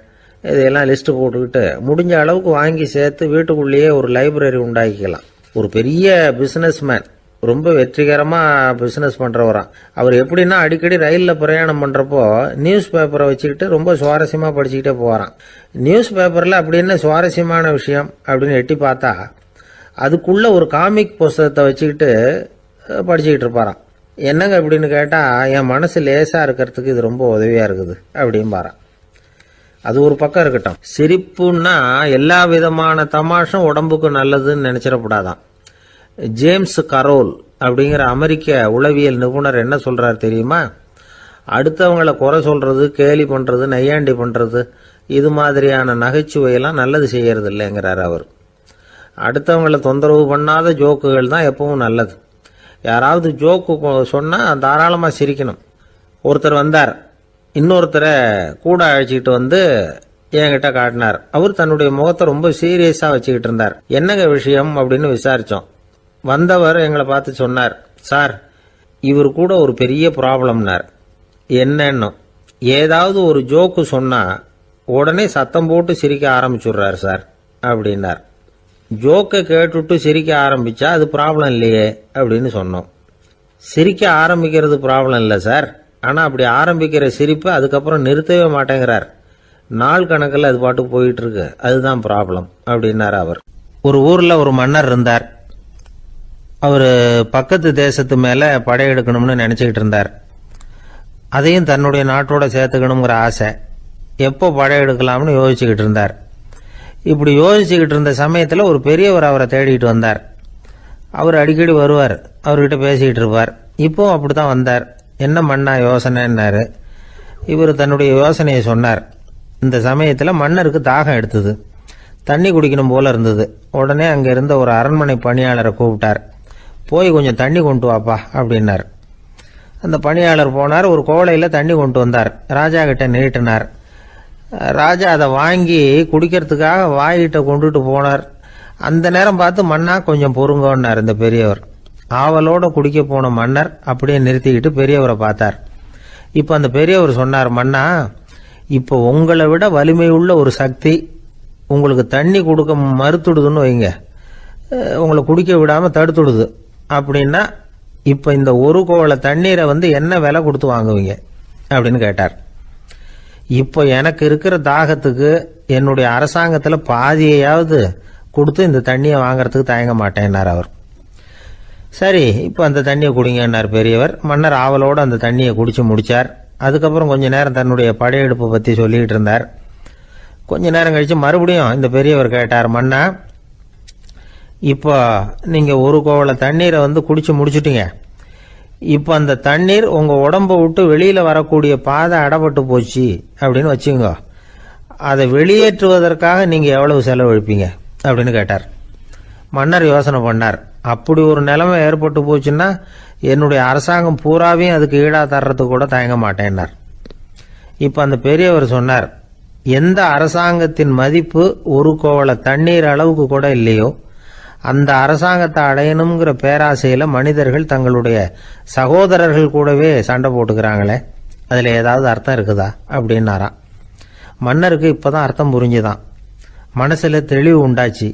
இதையெல்லாம் லிஸ்ட்டு போட்டுக்கிட்டு முடிஞ்ச அளவுக்கு வாங்கி சேர்த்து வீட்டுக்குள்ளேயே ஒரு லைப்ரரி உண்டாக்கிக்கலாம். ஒரு பெரிய பிஸ்னஸ்மேன், ரொம்ப வெற்றிகரமாக பிஸ்னஸ் பண்ணுறவராம். அவர் எப்படின்னா அடிக்கடி ரயிலில் பிரயாணம் பண்ணுறப்போ நியூஸ் பேப்பரை வச்சுக்கிட்டு ரொம்ப சுவாரஸ்யமாக படிச்சுக்கிட்டே போகிறான். நியூஸ் பேப்பரில் அப்படி என்ன சுவாரஸ்யமான விஷயம் அப்படின்னு எட்டி பார்த்தா அதுக்குள்ளே ஒரு காமிக் புஸ்தகத்தை வச்சுக்கிட்டு படிச்சுக்கிட்டு இருப்பாராம். என்னங்க அப்படின்னு கேட்டால், என் மனசு லேசாக இருக்கிறதுக்கு இது ரொம்ப உதவியாக இருக்குது அப்படின்பாரான். அது ஒரு பக்கம் இருக்கட்டும். சிரிப்புன்னா எல்லா விதமான தமாஷும் உடம்புக்கு நல்லதுன்னு நினைச்சிடக்கூடாதான். ஜேம்ஸ் கரோல் அப்படிங்கிற அமெரிக்க உளவியல் நிபுணர் என்ன சொல்றாரு தெரியுமா? அடுத்தவங்களை குறை சொல்றது, கேலி பண்றது, நையாண்டி பண்றது, இது மாதிரியான நகைச்சுவையெல்லாம் நல்லது செய்யறது இல்லைங்கிறார் அவர். அடுத்தவங்களை தொந்தரவு பண்ணாத ஜோக்குகள் தான் எப்பவும் நல்லது. யாராவது ஜோக்கு சொன்னால் தாராளமாக சிரிக்கணும். ஒருத்தர் வந்தார், இன்னொருத்தரை கூட அழைச்சிக்கிட்டு வந்து என்கிட்ட காட்டினார். அவர் தன்னுடைய முகத்தை ரொம்ப சீரியஸாக வச்சுக்கிட்டு இருந்தார். என்னங்க விஷயம் அப்படின்னு விசாரித்தோம். வந்தவர் எங்களை பார்த்து சொன்னார், சார், இவர் கூட ஒரு பெரிய ப்ராப்ளம்னார். என்னன்னு, ஏதாவது ஒரு ஜோக்கு சொன்னால் உடனே சத்தம் போட்டு சிரிக்க ஆரம்பிச்சுடுறார் சார் அப்படின்னார். ஜோக்கை கேட்டுட்டு சிரிக்க ஆரம்பித்தா அது ப்ராப்ளம் இல்லையே அப்படின்னு சொன்னோம். சிரிக்க ஆரம்பிக்கிறது ப்ராப்ளம் இல்லை சார், ஆனால் அப்படி ஆரம்பிக்கிற சிரிப்பை அதுக்கப்புறம் நிறுத்தவே மாட்டேங்கிறார். நாள் கணக்கில் அது பாட்டுக்கு போயிட்டு இருக்கு, அதுதான் ப்ராப்ளம் அப்படின்னார் அவர். ஒரு ஊரில் ஒரு மன்னர் இருந்தார். அவர் பக்கத்து தேசத்து மேலே படையெடுக்கணும்னு நினச்சிக்கிட்டு இருந்தார். அதையும் தன்னுடைய நாட்டோட சேர்த்துக்கணுங்கிற ஆசை. எப்போ படையெடுக்கலாம்னு யோசிச்சுக்கிட்டு இருந்தார். இப்படி யோசிச்சுக்கிட்டு இருந்த சமயத்தில் ஒரு பெரியவர் அவரை தேடிட்டு வந்தார். அவர் அடிக்கடி வருவார், அவர்கிட்ட பேசிக்கிட்டு இருப்பார். இப்போவும் அப்படி தான் வந்தார். என்ன மன்னா யோசனைன்னாரு. இவர் தன்னுடைய யோசனையை சொன்னார். இந்த சமயத்தில் மன்னருக்கு தாகம் எடுத்தது, தண்ணி குடிக்கணும் போல இருந்தது. உடனே அங்கே இருந்த ஒரு அரண்மனை பணியாளரை கூப்பிட்டார். போய் கொஞ்சம் தண்ணி கொண்டு வாப்பா அப்படின்னார். அந்த பணியாளர் போனார், ஒரு கோலையில் தண்ணி கொண்டு வந்தார். ராஜா கிட்ட நீட்டினார். ராஜா அதை வாங்கி குடிக்கிறதுக்காக வாயிட்ட கொண்டுட்டு போனார். அந்த நேரம் பார்த்து, மன்னா கொஞ்சம் பொறுங்கன்னார் இந்த பெரியவர். ஆவலோட குடிக்க போன மன்னர் அப்படியே நிறுத்திக்கிட்டு பெரியவரை பார்த்தார். இப்போ அந்த பெரியவர் சொன்னார், மன்னா, இப்போ உங்களை விட வலிமை உள்ள ஒரு சக்தி உங்களுக்கு தண்ணி கொடுக்க மறுத்துடுதுன்னு வைங்க, உங்களை குடிக்க விடாமல் தடுத்துடுது அப்படின்னா, இப்போ இந்த ஒரு கோவளை தண்ணீரை வந்து என்ன விலை கொடுத்து வாங்குவீங்க அப்படின்னு கேட்டார். இப்போ எனக்கு இருக்கிற தாகத்துக்கு என்னுடைய அரசாங்கத்தில் பாதியையாவது கொடுத்து இந்த தண்ணியை வாங்கறதுக்கு தயங்க மாட்டேன்னார் அவர். சரி, இப்போ அந்த தண்ணியை குடிங்கன்னார் பெரியவர். மன்னர் ஆவலோடு அந்த தண்ணியை குடிச்சு முடிச்சார். அதுக்கப்புறம் கொஞ்ச நேரம் தன்னுடைய படையெடுப்பை பற்றி சொல்லிக்கிட்டு இருந்தார். கொஞ்ச நேரம் கழித்து மறுபடியும் இந்த பெரியவர் கேட்டார், மன்னா, இப்போ நீங்கள் ஒரு கோவளை தண்ணீரை வந்து குடிச்சு முடிச்சுட்டீங்க. இப்போ அந்த தண்ணீர் உங்கள் உடம்பை விட்டு வெளியில் வரக்கூடிய பாதை அடப்பட்டு போச்சு அப்படின்னு வச்சுங்க, அதை வெளியேற்றுவதற்காக நீங்கள் எவ்வளவு செலவழிப்பீங்க அப்படின்னு கேட்டார். மன்னர் யோசனை பண்ணார். அப்படி ஒரு நிலைமை ஏற்பட்டு போச்சுன்னா என்னுடைய அரசாங்கம் பூராவையும் அதுக்கு ஈடாக தர்றதுக்கு கூட தயங்க மாட்டேன்னார். இப்போ அந்த பெரியவர் சொன்னார், எந்த அரசாங்கத்தின் மதிப்பு ஒரு கோவளை தண்ணீர் அளவுக்கு கூட இல்லையோ அந்த அரசாங்கத்தை அடையணுங்கிற பேராசையில் மனிதர்கள் தங்களுடைய சகோதரர்கள் கூடவே சண்டை போட்டுக்கிறாங்களே, அதில் ஏதாவது அர்த்தம் இருக்குதா அப்படின்னாராம். மன்னருக்கு இப்போதான் அர்த்தம் புரிஞ்சுதான். மனசில் தெளிவு உண்டாச்சு.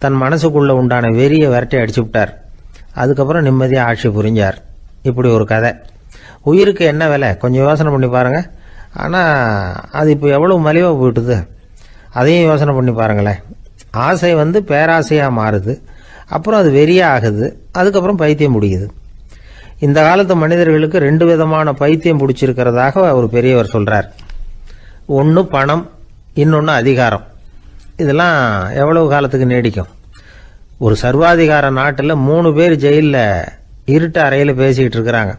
தன் மனசுக்குள்ளே உண்டான வெறியை விரட்டி அடிச்சு விட்டார். அதுக்கப்புறம் நிம்மதியாக ஆட்சி புரிஞ்சார். இப்படி ஒரு கதை. உயிருக்கு என்ன விலை கொஞ்சம் யோசனை பண்ணி பாருங்கள். ஆனால் அது இப்போ எவ்வளோ மலிவாக போயிட்டுது, அதையும் யோசனை பண்ணி பாருங்களேன். ஆசை வந்து பேராசையாக மாறுது, அப்புறம் அது வெறியாக ஆகுது, அதுக்கப்புறம் பைத்தியம் முடியுது. இந்த காலத்து மனிதர்களுக்கு 2 விதமான பைத்தியம் பிடிச்சிருக்கிறதாக ஒரு பெரியவர் சொல்றார். ஒன்று பணம், இன்னொன்று அதிகாரம். இதெல்லாம் எவ்வளவு காலத்துக்கு நீடிக்கும்? ஒரு சர்வாதிகார நாட்டில் 3 பேர் ஜெயிலில் இருட்டு அறையில் பேசிக்கிட்டு இருக்கிறாங்க.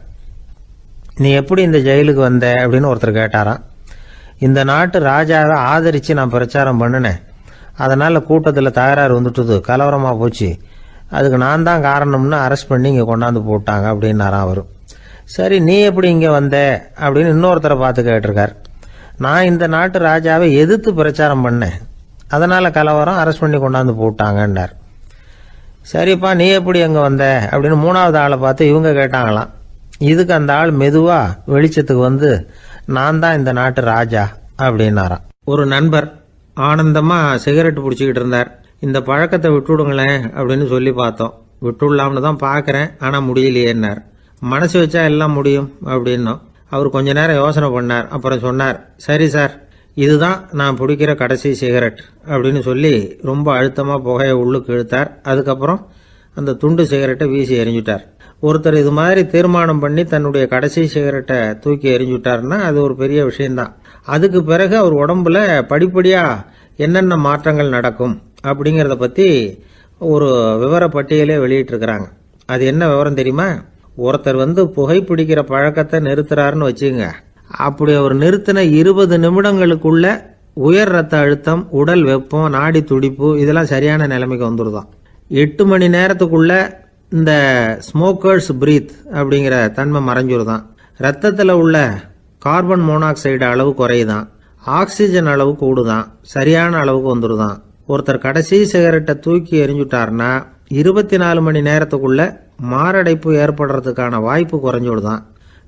நீ எப்படி இந்த ஜெயிலுக்கு வந்த அப்படின்னு ஒருத்தர் கேட்டாராம். இந்த நாட்டு ராஜாவை ஆதரித்து நான் பிரச்சாரம் பண்ணினேன், அதனால் கூட்டத்தில் தகராறு வந்துட்டுது, கலவரமாக போச்சு, அதுக்கு நான் தான் காரணம்னு அரெஸ்ட் பண்ணி இங்கே கொண்டாந்து போட்டாங்க அப்படின்னாராம் அவர். சரி, நீ எப்படி இங்கே வந்த அப்படின்னு இன்னொருத்தரை பார்த்து கேட்டிருக்கார். நான் இந்த நாட்டு ராஜாவை எதிர்த்து பிரச்சாரம் பண்ணேன், அதனால் கலவரம், அரெஸ்ட் பண்ணி கொண்டாந்து போட்டாங்கன்னார். சரிப்பா, நீ எப்படி அங்கே வந்த அப்படின்னு 3வது ஆளை பார்த்து இவங்க கேட்டாங்களாம். இதுக்கு அந்த ஆள் மெதுவாக வெளிச்சத்துக்கு வந்து நான் தான் இந்த நாட்டு ராஜா அப்படின்னாராம். ஒரு நண்பர் ஆனந்தமாக சிகரெட் பிடிச்சிக்கிட்டு இருந்தார். இந்த பழக்கத்தை விட்டுவிடுங்களேன் அப்படின்னு சொல்லி பார்த்தோம். விட்டுடலாம்னு தான் பார்க்குறேன், ஆனால் முடியலையேன்னார். மனசு வச்சா எல்லாம் முடியும் அப்படின்னோம். அவர் கொஞ்ச நேரம் யோசனை பண்ணார். அப்புறம் சொன்னார், சரி சார், இதுதான் நான் பிடிக்கிற கடைசி சிகரெட் அப்படின்னு சொல்லி ரொம்ப அழுத்தமாக புகையை உள்ளுக்கு இழுத்தார். அதுக்கப்புறம் அந்த துண்டு சிகரெட்டை வீசி எறிஞ்சுட்டார். ஒருத்தர் இது மாதிரி தீர்மானம் பண்ணி தன்னுடைய கடைசி சிகரெட்டை தூக்கி எறிஞ்சுட்டாருன்னா அது ஒரு பெரிய விஷயம்தான். அதுக்கு பிறகு அவர் உடம்புல படிப்படியாக என்னென்ன மாற்றங்கள் நடக்கும் அப்படிங்கிறத பற்றி ஒரு விவர பட்டியலே வெளியிட்டிருக்கிறாங்க. அது என்ன விவரம் தெரியுமா? ஒருத்தர் புகைப்பிடிக்கிற பழக்கத்தை நிறுத்துறாருன்னு வச்சுங்க. அப்படி அவர் நிறுத்தின 20 நிமிடங்களுக்குள்ள உயர் ரத்த அழுத்தம், உடல் வெப்பம், நாடி துடிப்பு இதெல்லாம் சரியான நிலைமைக்கு வந்துடுதான். 8 மணி நேரத்துக்குள்ள இந்த ஸ்மோக்கர்ஸ் பிரீத் அப்படிங்கிற தன்மை மறைஞ்சிருதான். ரத்தத்தில் உள்ள கார்பன் மோனாக்சைடு அளவு குறையுதான், ஆக்சிஜன் அளவு கூடுதான், சரியான அளவுக்கு வந்துடுதான். ஒருத்தர் கடைசி சிகரெட்டை தூக்கி எறிஞ்சுட்டார்னா 24 மணி நேரத்துக்குள்ள மாரடைப்பு ஏற்படுறதுக்கான வாய்ப்பு குறைஞ்சுடுதான்.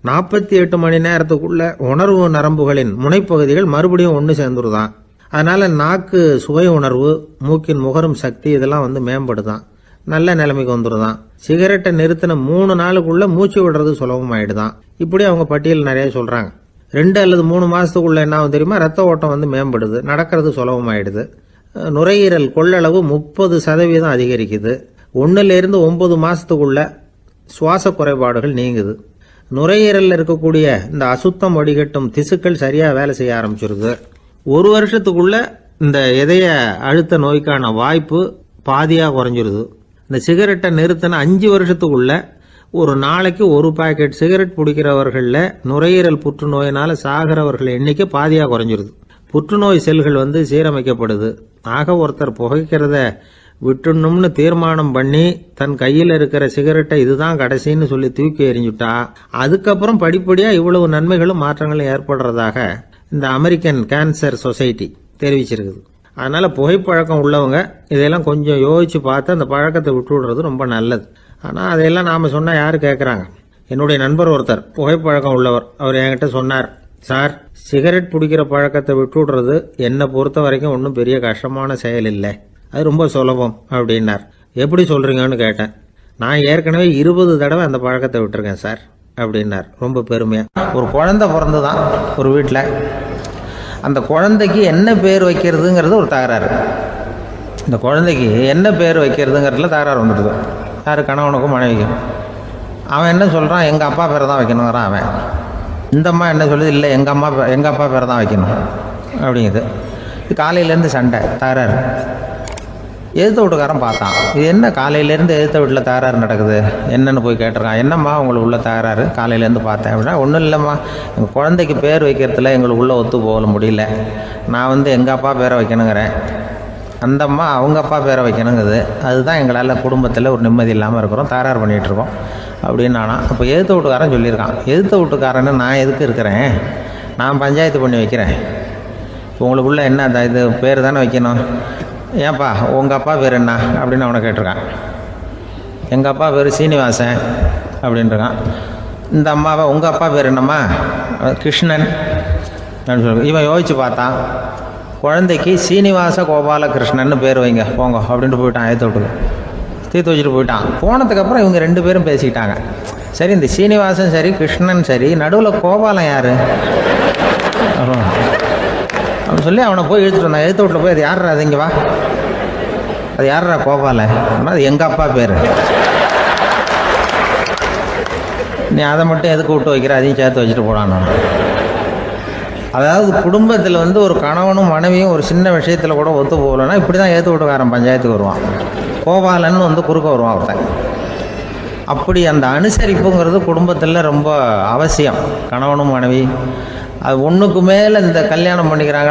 48 மணி நேரத்துக்குள்ள உணர்வு நரம்புகளின் முனைப்பகுதிகள் மறுபடியும் ஒன்று சேர்ந்துருதான். அதனால நாக்கு சுவை உணர்வு, மூக்கின் முகரும் சக்தி இதெல்லாம் மேம்படுதான், நல்ல நிலைமைக்கு வந்துடுதான். சிகரெட்டை நிறுத்தின 3 நாளுக்குள்ள மூச்சு விடுறது சுலபமாயிடுதான். இப்படி அவங்க பட்டியல் நிறைய சொல்றாங்க. 2 அல்லது 3 மாசத்துக்குள்ள என்ன ஆகும் தெரியுமா? ரத்த ஓட்டம் மேம்படுது, நடக்கிறது சுலபமாயிடுது. நுரையீரல் கொள்ளளவு 30% அதிகரிக்குது. 1லிருந்து 9 மாசத்துக்குள்ள சுவாச குறைபாடுகள் நீங்குது. நுரையீரலில் இருக்கக்கூடிய இந்த அசுத்தம் வடிகட்டும் திசுக்கள் சரியா வேலை செய்ய ஆரம்பிச்சிருது. 1 வருஷத்துக்குள்ள இந்த இதய அழுத்த நோய்க்கான வாய்ப்பு பாதியா குறைஞ்சிருது. இந்த சிகரெட்டை நிறுத்தின 5 வருஷத்துக்குள்ள ஒரு நாளைக்கு 1 பாக்கெட் சிகரெட் பிடிக்கிறவர்களில் நுரையீரல் புற்றுநோயினால சாகிறவர்கள் எண்ணிக்கை பாதியா குறைஞ்சிருது. புற்றுநோய் செல்கள் சீரமைக்கப்படுது. ஆக ஒருத்தர் புகைக்கிறத விட்டுணும்னு தீர்மானம் பண்ணி தன் கையில் இருக்கிற சிகரெட்டை இதுதான் கடைசின்னு சொல்லி தூக்கி எறிஞ்சுட்டா அதுக்கப்புறம் படிப்படியா இவ்வளவு நன்மைகளும் மாற்றங்களும் ஏற்படுறதாக இந்த அமெரிக்கன் கேன்சர் சொசைட்டி தெரிவிச்சிருக்குது. அதனால புகைப்பழக்கம் உள்ளவங்க இதையெல்லாம் கொஞ்சம் யோசிச்சு பார்த்து அந்த பழக்கத்தை விட்டு விடுறது ரொம்ப நல்லது. ஆனால் அதையெல்லாம் நாம சொன்னா யாரு கேட்கறாங்க? என்னுடைய நண்பர் ஒருத்தர் புகைப்பழக்கம் உள்ளவர், அவர் என்கிட்ட சொன்னார், சார், சிகரெட் பிடிக்கிற பழக்கத்தை விட்டு விடுறது என்னை பொறுத்த வரைக்கும் ஒன்றும் பெரிய கஷ்டமான செயல் இல்லை, அது ரொம்ப சுலபம் அப்படின்னார். எப்படி சொல்றீங்கன்னு கேட்டேன். நான் ஏற்கனவே 20 தடவை அந்த பழக்கத்தை விட்டுருக்கேன் சார் அப்படின்னார் ரொம்ப பெருமையா. ஒரு குழந்தை பிறந்துதான் ஒரு வீட்டில். அந்த குழந்தைக்கு என்ன பேர் வைக்கிறதுங்கிறது ஒரு தகராறு. இந்த குழந்தைக்கு என்ன பேர் வைக்கிறதுங்கிறதுல தகராறு வந்துடுது. யாரு? கணவனுக்கும் மனைவிக்கும். அவன் என்ன சொல்றான், எங்க அப்பா பேரை தான் வைக்கணுங்கிறான் அவன். இந்த அம்மா என்ன சொல்லுது, இல்லை எங்க அப்பா பேரை தான் வைக்கணும் அப்படிங்குது. காலையிலேருந்து சண்டை, தகராறு. எதிர்த்த வீட்டுக்காரன் பார்த்தான், இது என்ன காலையிலேருந்து எதிர்த்த வீட்டில் தகராறு நடக்குது, என்னன்னு போய் கேட்டிருக்கான். என்னம்மா உங்களுக்கு உள்ள தகராறு, காலையிலேருந்து பார்த்தேன் அப்படின்னா. ஒன்றும் இல்லைம்மா, எங்கள் குழந்தைக்கு பேர் வைக்கிறதுல எங்களுக்கு உள்ளே ஒத்து போக முடியல. நான் எங்கள் அப்பா பேரை வைக்கணுங்கிறேன், அந்த அம்மா அவங்க அப்பா பேரை வைக்கணுங்குது. அதுதான் எங்களால் குடும்பத்தில் ஒரு நிம்மதி இல்லாமல் இருக்கிறோம், தகராறு பண்ணிகிட்ருக்கோம் அப்படின்னு நானா. அப்போ எதிர்த்த வீட்டுக்காரன் சொல்லியிருக்கான், எதிர்த்த வீட்டுக்காரன்னு நான் எதுக்கு இருக்கிறேன், நான் பஞ்சாயத்து பண்ணி வைக்கிறேன். உங்களுக்குள்ள என்ன அந்த இது பேர் தானே வைக்கணும், ஏன்ப்பா உங்கள் அப்பா பேர் என்ன அப்படின்னு அவனை கேட்டிருக்கான். எங்கள் அப்பா பேர் சீனிவாசன் அப்படின்ட்டுருக்கான். இந்த அம்மாவை உங்கள் அப்பா பேர் என்னம்மா, கிருஷ்ணன் அப்படின்னு சொல்லி. இவன் யோசிச்சு பார்த்தான், குழந்தைக்கு சீனிவாச கோபாலகிருஷ்ணன் பேர் வைங்க போங்க அப்படின்ட்டு போயிட்டான். ஏற்ற விட்டுக்கு தீர்த்து வச்சுட்டு போயிட்டான். போனதுக்கப்புறம் இவங்க 2 பேரும் பேசிக்கிட்டாங்க. சரி, இந்த சீனிவாசன் சரி, கிருஷ்ணன் சரி, நடுவில் கோபாலம் யாரு அப்படின்னு சொல்லி அவனை போய் இழுத்துட்டு வந்தான். எழுத்து வீட்டில் போய், அது யாரா, அது இங்கே வா, அது யாரா கோபால, அது எங்கள் அப்பா பேர். நீ அதை மட்டும் எதுக்கு விட்டு வைக்கிற, அதையும் சேர்த்து வச்சுட்டு போடான்னு. அதாவது குடும்பத்தில் வந்து ஒரு கணவனும் மனைவியும் ஒரு சின்ன விஷயத்தில் கூட ஒத்து போகலைன்னா இப்படி தான் ஏற்று விட்டுக்காரன் பஞ்சாயத்துக்கு வருவான். கோபாலன்னு வந்து குறுக்க வருவான் ஒருத்தன். அப்படி அந்த அனுசரிப்புங்கிறது குடும்பத்தில் ரொம்ப அவசியம். கணவனும் மனைவி அது ஒன்றுக்கு மேலே இந்த கல்யாணம் பண்ணிக்கிறாங்க,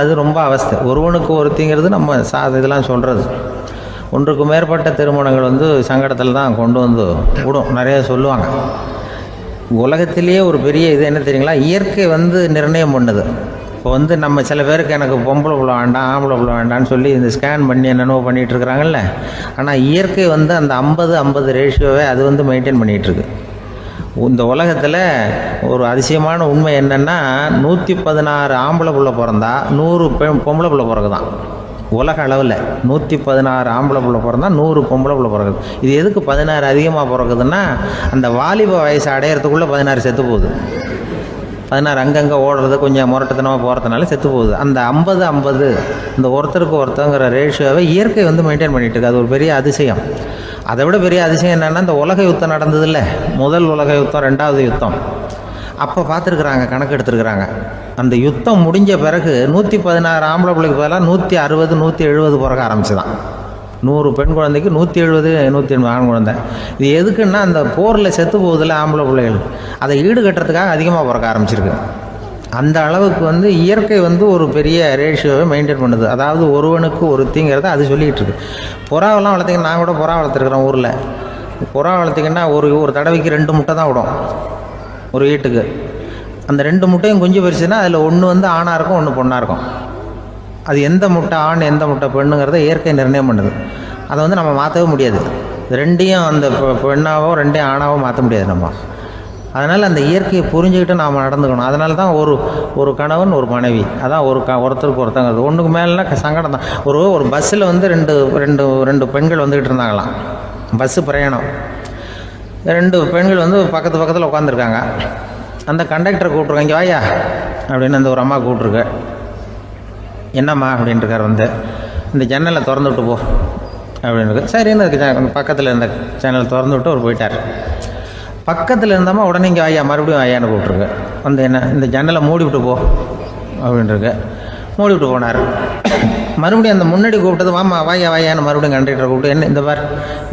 அது ரொம்ப அவஸ்தை. ஒருவனுக்கு ஒருத்திங்கிறது நம்ம இதெல்லாம் சொல்கிறது. ஒன்றுக்கு மேற்பட்ட திருமணங்கள் வந்து சங்கடத்தில் தான் கொண்டு வந்து விடும். நிறைய சொல்லுவாங்க. உலகத்திலேயே ஒரு பெரிய இது என்ன தெரியுங்களா, இயற்கை வந்து நிர்ணயம் பண்ணுது. இப்போ வந்து நம்ம சில பேருக்கு எனக்கு பொம்பளை பிள்ளை வேண்டாம் ஆம்பளை பிள்ளை வேண்டான்னு சொல்லி இந்த ஸ்கேன் பண்ணி என்னென்னோ பண்ணிகிட்டு இருக்கிறாங்கல்ல. ஆனால் இயற்கை வந்து அந்த 50-50 ரேஷியோவை அது வந்து மெயின்டைன் பண்ணிகிட்ருக்கு. இந்த உலகத்தில் ஒரு அதிசயமான உண்மை என்னென்னா, 116 ஆம்பளை பிள்ளை பிறந்தா 100 பொம்பளை பிள்ளை பிறகுதான். உலக அளவில் 116 ஆம்பளை பிள்ளை பிறந்தா 100 பொம்பளை பிள்ளை பிறகுது. இது எதுக்கு 16 அதிகமாக பிறகுதுன்னா, அந்த வாலிப வயசு அடையிறதுக்குள்ளே 16 செத்து போகுது. 16 அங்கங்கே ஓடுறது கொஞ்சம் முரட்டுத்தனமாக போகிறதுனால செத்து போகுது. அந்த 50-50 இந்த ஒருத்தருக்கு ஒருத்தங்கிற ரேஷியோவை இயற்கை வந்து மெயின்டைன் பண்ணிகிட்டு இருக்கு. அது ஒரு பெரிய அதிசயம். அதை விட பெரிய அதிசயம் என்னென்னா, இந்த உலக யுத்தம் நடந்ததில்ல, முதல் உலக யுத்தம், 2வது யுத்தம், அப்போ பார்த்துருக்குறாங்க, கணக்கு எடுத்துருக்குறாங்க. அந்த யுத்தம் முடிஞ்ச பிறகு 116 ஆம்பளை பிள்ளைக்கு பதிலாக 160 170 பிறக்க ஆரம்பிச்சுதான். 100 பெண் குழந்தைக்கு 170 180 ஆண் குழந்தை. இது எதுக்குன்னா, அந்த போரில் செத்து போகுதில்ல ஆம்பளை பிள்ளைகள், அதை ஈடுகட்டுறதுக்காக அதிகமாக பிறக்க ஆரம்பிச்சிருக்கு. அந்த அளவுக்கு வந்து இயற்கை வந்து ஒரு பெரிய ரேஷியோவை மெயின்டைன் பண்ணுது. அதாவது ஒருவனுக்கு ஒருத்திங்கிறத அது சொல்லிகிட்டு இருக்கு. புறாவெல்லாம் வளர்த்திங்கன்னா, நான் கூட புறா வளர்த்துருக்குறேன் ஊரில். புறா வளர்த்திங்கன்னா ஒரு தடவைக்கு 2 முட்டை தான் விடும் ஒரு வீட்டுக்கு. அந்த 2 முட்டையும் குஞ்சு பறிச்சுன்னா அதில் ஒன்று வந்து ஆணாக இருக்கும், ஒன்று பொண்ணாக இருக்கும். அது எந்த முட்டை ஆண் எந்த முட்டை பெண்ணுங்கிறத இயற்கை நிர்ணயம் பண்ணுது. அதை வந்து நம்ம மாற்றவே முடியாது. ரெண்டையும் அந்த பெண்ணாவோ 2 ஆணாவோ மாற்ற முடியாது நம்ம. அதனால் அந்த இயற்கையை புரிஞ்சுக்கிட்டு நாம் நடந்துக்கணும். அதனால தான் ஒரு கணவன் ஒரு மனைவி, அதான் ஒருத்தருக்கு ஒருத்தங்கிறது. ஒன்றுக்கு மேலேனா சங்கடம் தான். ஒரு பஸ்ஸில் வந்து ரெண்டு பெண்கள் வந்துக்கிட்டு இருந்தாங்களாம். பஸ்ஸு பிரயாணம். 2 பெண்கள் வந்து பக்கத்தில் உட்காந்துருக்காங்க. அந்த கண்டக்டரை கூப்பிட்ருக்காங்க, இங்கே வாயா அப்படின்னு அந்த ஒரு அம்மா கூப்பிட்ருக்கு. என்னம்மா அப்படின்ட்டுருக்கார். வந்து இந்த ஜன்னலை திறந்து விட்டு போ அப்படின்னு. சரின்னு அதுக்கு பக்கத்தில் இருந்த ஜன்னலை திறந்து விட்டு அவர் போயிட்டார். பக்கத்தில் இருந்தம்மா உடனே இங்கே வாயா மறுபடியும் வாயான்னு கூப்பிட்ருக்கு. வந்து என்ன இந்த ஜன்னலை மூடி விட்டு போ அப்படின்ட்டுருக்கு. மூடி விட்டு போனார். மறுபடியும் அந்த முன்னாடி கூப்பிட்டது வாமா வாயான்னு மறுபடியும் கண்டக்டரை கூப்பிட்டு, என்ன இந்த பார்,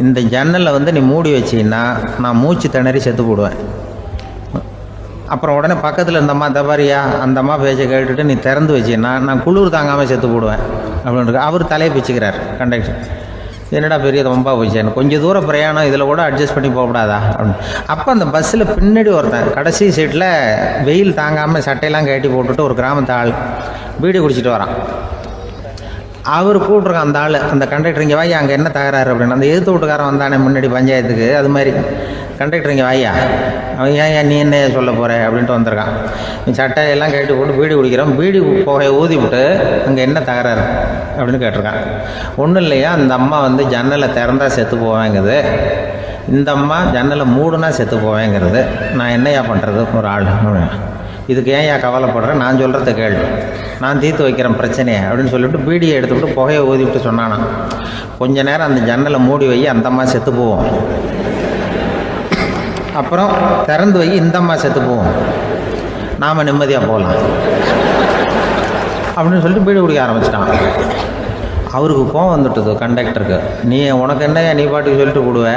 இந்த ஜன்னலை வந்து நீ மூடி வச்சின்னா நான் மூச்சு திணறி செத்து போடுவேன். அப்புறம் உடனே பக்கத்தில் இருந்தம்மா தபாரியா அந்த அம்மா பேச்சை கேட்டுட்டு நீ திறந்து வச்சின்னா நான் குளிர் தாங்காமல் செத்து போடுவேன் அப்படின்ட்டு அவர் தலையை பிச்சுக்கிறார் கண்டக்டர். என்னடா பெரிய ரொம்ப போச்சு, கொஞ்சம் தூரம் பிரயாணம், இதில் கூட அட்ஜஸ்ட் பண்ணி போகக்கூடாதா அப்படின்னு. அப்போ அந்த பஸ்ஸில் பின்னாடி ஒருத்தன் கடைசி சீட்டில் வெயில் தாங்காமல் சட்டையெல்லாம் கட்டி போட்டுட்டு ஒரு கிராமத்து ஆள் பீடி குடிச்சிட்டு வரான். அவர் கூப்பிட்ருக்கான் அந்த ஆள், அந்த கண்டக்டர் இங்கே வாயா அங்கே என்ன தகராறு அப்படின்னு. அந்த எதிர்த்து வீட்டுக்காரன் வந்தானே முன்னாடி பஞ்சாயத்துக்கு, அது மாதிரி கண்டக்டர் இங்கே வாயா, அவன் ஏன் நீ என்ன சொல்ல போகிற அப்படின்ட்டு வந்திருக்கான். சட்டையெல்லாம் கட்டி போட்டு பீடி குடிக்கிறோம், பீடி புகையை ஊதி விட்டு அங்கே என்ன தகராறு அப்படின்னு கேட்டிருக்கான். ஒன்றும் இல்லையா, அந்த அம்மா வந்து ஜன்னலை திறந்தா செத்து போவேங்கிறது, இந்த அம்மா ஜன்னலை மூடுனா செத்து போவேங்கிறது, நான் என்னையா பண்ணுறது ஒரு ஆள், இதுக்கு ஏன் கவலைப்படுறேன், நான் சொல்கிறத கேள்வி, நான் தீர்த்து வைக்கிறேன் பிரச்சனையை அப்படின்னு சொல்லிவிட்டு பீடியை எடுத்துக்கிட்டு புகையை ஊதிவிட்டு சொன்னானா, கொஞ்ச நேரம் அந்த ஜன்னலை மூடி வை, அந்த அம்மா செத்து போவோம், அப்புறம் திறந்து வை, இந்த அம்மா செத்து போவோம், நாம் நிம்மதியாக போகலாம் அப்படின்னு சொல்லிட்டு பீடி குடிக்க ஆரம்பிச்சிட்டான். அவருக்கு கோவம் வந்துட்டுது கண்டக்டருக்கு. நீ உனக்கு என்னையா நீ பாட்டுக்கு சொல்லிட்டு விடுவ,